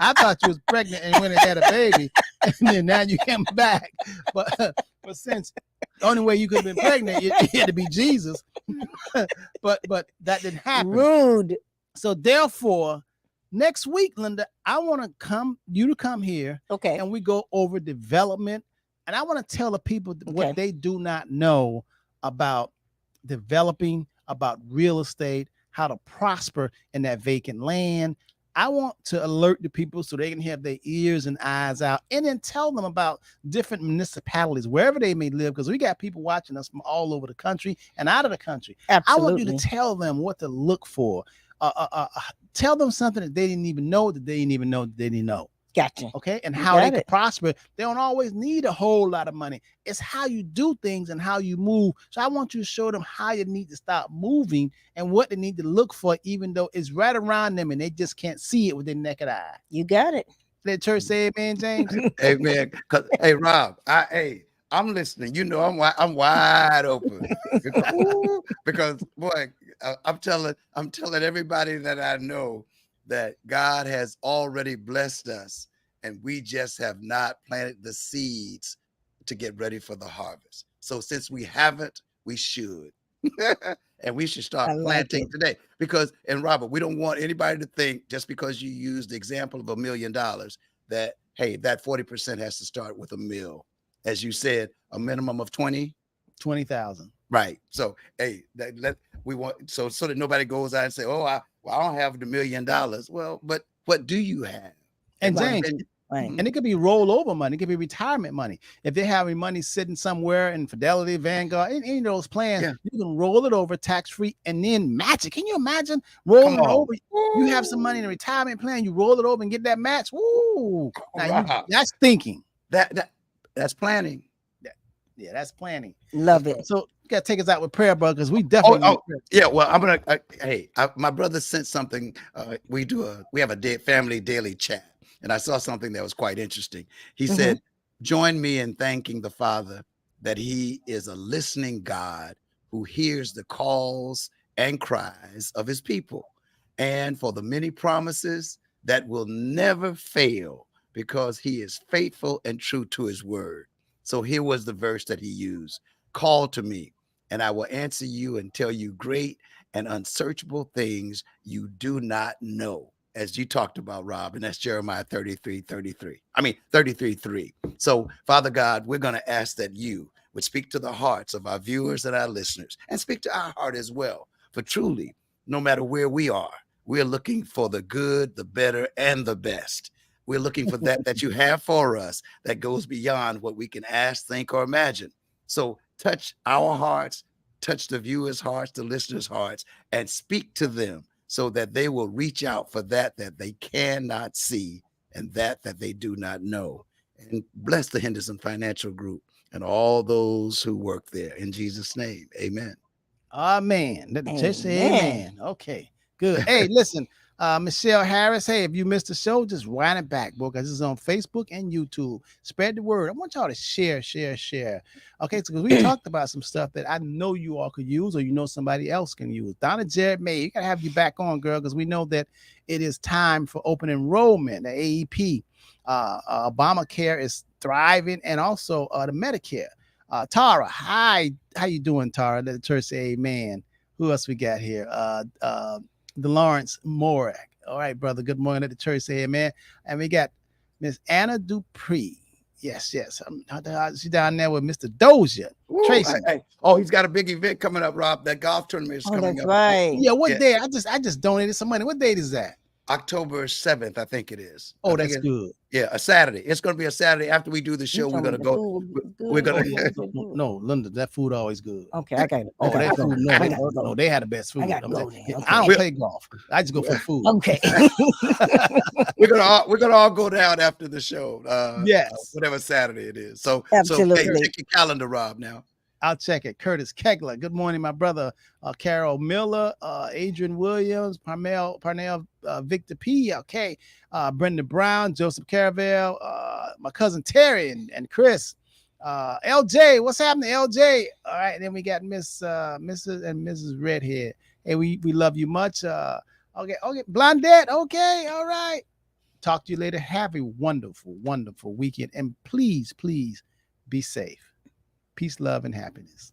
S1: I thought you was pregnant and went and had a baby, and then now you came back. But since the only way you could have been pregnant, it had to be Jesus. but that didn't happen.
S2: Rude.
S1: So therefore, next week, Linda, I want to come here,
S2: okay,
S1: and we go over development. And I want to tell the people what they do not know about developing, about real estate, how to prosper in that vacant land. I want to alert the people so they can have their ears and eyes out, and then tell them about different municipalities, wherever they may live, because we got people watching us from all over the country and out of the country.
S2: Absolutely.
S1: I want you to tell them what to look for. Tell them something that they didn't even know that they didn't even know that they didn't know.
S2: Gotcha.
S1: Okay. And how they can prosper. They don't always need a whole lot of money. It's how you do things and how you move. So I want you to show them how you need to start moving and what they need to look for, even though it's right around them and they just can't see it with their naked eye.
S2: You got it.
S1: Let church say amen, James.
S3: Amen. Hey, Rob, I'm listening. You know, I'm wide open because boy, I'm telling everybody that I know that God has already blessed us, and we just have not planted the seeds to get ready for the harvest. So since we haven't, we should. And we should start planting today. Because, and Robert, we don't want anybody to think, just because you used the example of $1 million, that, hey, that 40% has to start with $1 million. As you said, a minimum of 20,000. Right. So, hey, we want so that nobody goes out and say, "Oh, Well, I don't have the $1 million. Well, but what do you have?
S1: And
S3: what
S1: James,
S3: then-
S2: Right.
S3: Mhm.
S1: and it could be rollover money. It could be retirement money. If they're having money sitting somewhere in Fidelity, Vanguard, any of those plans,
S3: Yeah.
S1: you can roll it over tax free and then match it. Can you imagine
S3: Come
S1: rolling
S3: on.
S1: over? You have some money in a retirement plan, you roll it over and get that match. Woo!
S3: Rob.
S1: That's thinking.
S3: That's planning.
S1: Yeah, that's planning.
S2: Love it.
S1: So you gotta take us out with prayer, bro, because we definitely need prayer.
S3: Yeah, well, I'm gonna. My brother sent something. We have a family daily chat, and I saw something that was quite interesting. He
S2: Mhm.
S3: said, "Join me in thanking the Father that He is a listening God who hears the calls and cries of His people, and for the many promises that will never fail, because He is faithful and true to His word." So here was the verse that he used: "Call to me, and I will answer you and tell you great and unsearchable things you do not know," as you talked about, Rob, and that's Jeremiah 33:3. So, Father God, we're going to ask that you would speak to the hearts of our viewers and our listeners, and speak to our heart as well. For truly, no matter where we are, we're looking for the good, the better, and the best. We're looking for that you have for us that goes beyond what we can ask, think, or imagine. So touch our hearts, touch the viewers' hearts, the listeners' hearts, and speak to them so that they will reach out for that they cannot see and that they do not know. And bless the Henderson Financial Group and all those who work there. In Jesus' name, amen.
S1: Amen. Let the church say
S2: Amen.
S1: amen. Okay, good. Hey, listen, Michelle Harris. Hey, if you missed the show, just wind it back, boy, because this is on Facebook and YouTube. Spread the word. I want y'all to share. Okay, so because we talked about some stuff that I know you all could use, or you know somebody else can use. Donna Jared May, you gotta have you back on, girl, because we know that it is time for open enrollment. The AEP, Obamacare is thriving, and also the Medicare. Tara, hi, how you doing, Tara? Let the church say amen. Who else we got here? DeLawrence Morak. All right, brother. Good morning. Let the church say amen. And we got Miss Anna Dupree. Yes. She's down there with Mr. Dozier.
S3: Woo,
S1: Tracy.
S3: He's got a big event coming up, Rob. That golf tournament is coming
S2: That's
S3: up.
S2: right.
S1: Yeah, what day? I just donated some money. What date is that?
S3: October 7th, I think it is.
S1: Oh,
S3: I think
S1: that's good.
S3: Yeah, a Saturday. It's going to be a Saturday after we do the show. We're going to go. We're going to.
S1: No, Linda, that food always good.
S2: Okay, I got it.
S1: Oh, that food. No, they had the best food.
S2: I gotta
S1: I'm
S2: go
S1: saying,
S2: then, okay.
S1: I don't play golf. I just go for the food.
S2: Okay.
S3: We're gonna all go down after the show.
S1: Yes.
S3: Whatever Saturday it is. So
S2: Absolutely.
S3: hey, check your calendar, Rob. Now.
S1: I'll check it. Curtis Kegler. Good morning, my brother. Carol Miller, Adrian Williams, Parnell, Victor P. Okay. Brenda Brown, Joseph Caravel, my cousin Terry and Chris. LJ, what's happening, LJ? All right, then we got Mrs. and Mrs. Redhead. Hey, we love you much. Okay, Blondette. Okay, all right. Talk to you later. Have a wonderful, wonderful weekend. And please be safe. Peace, love, and happiness.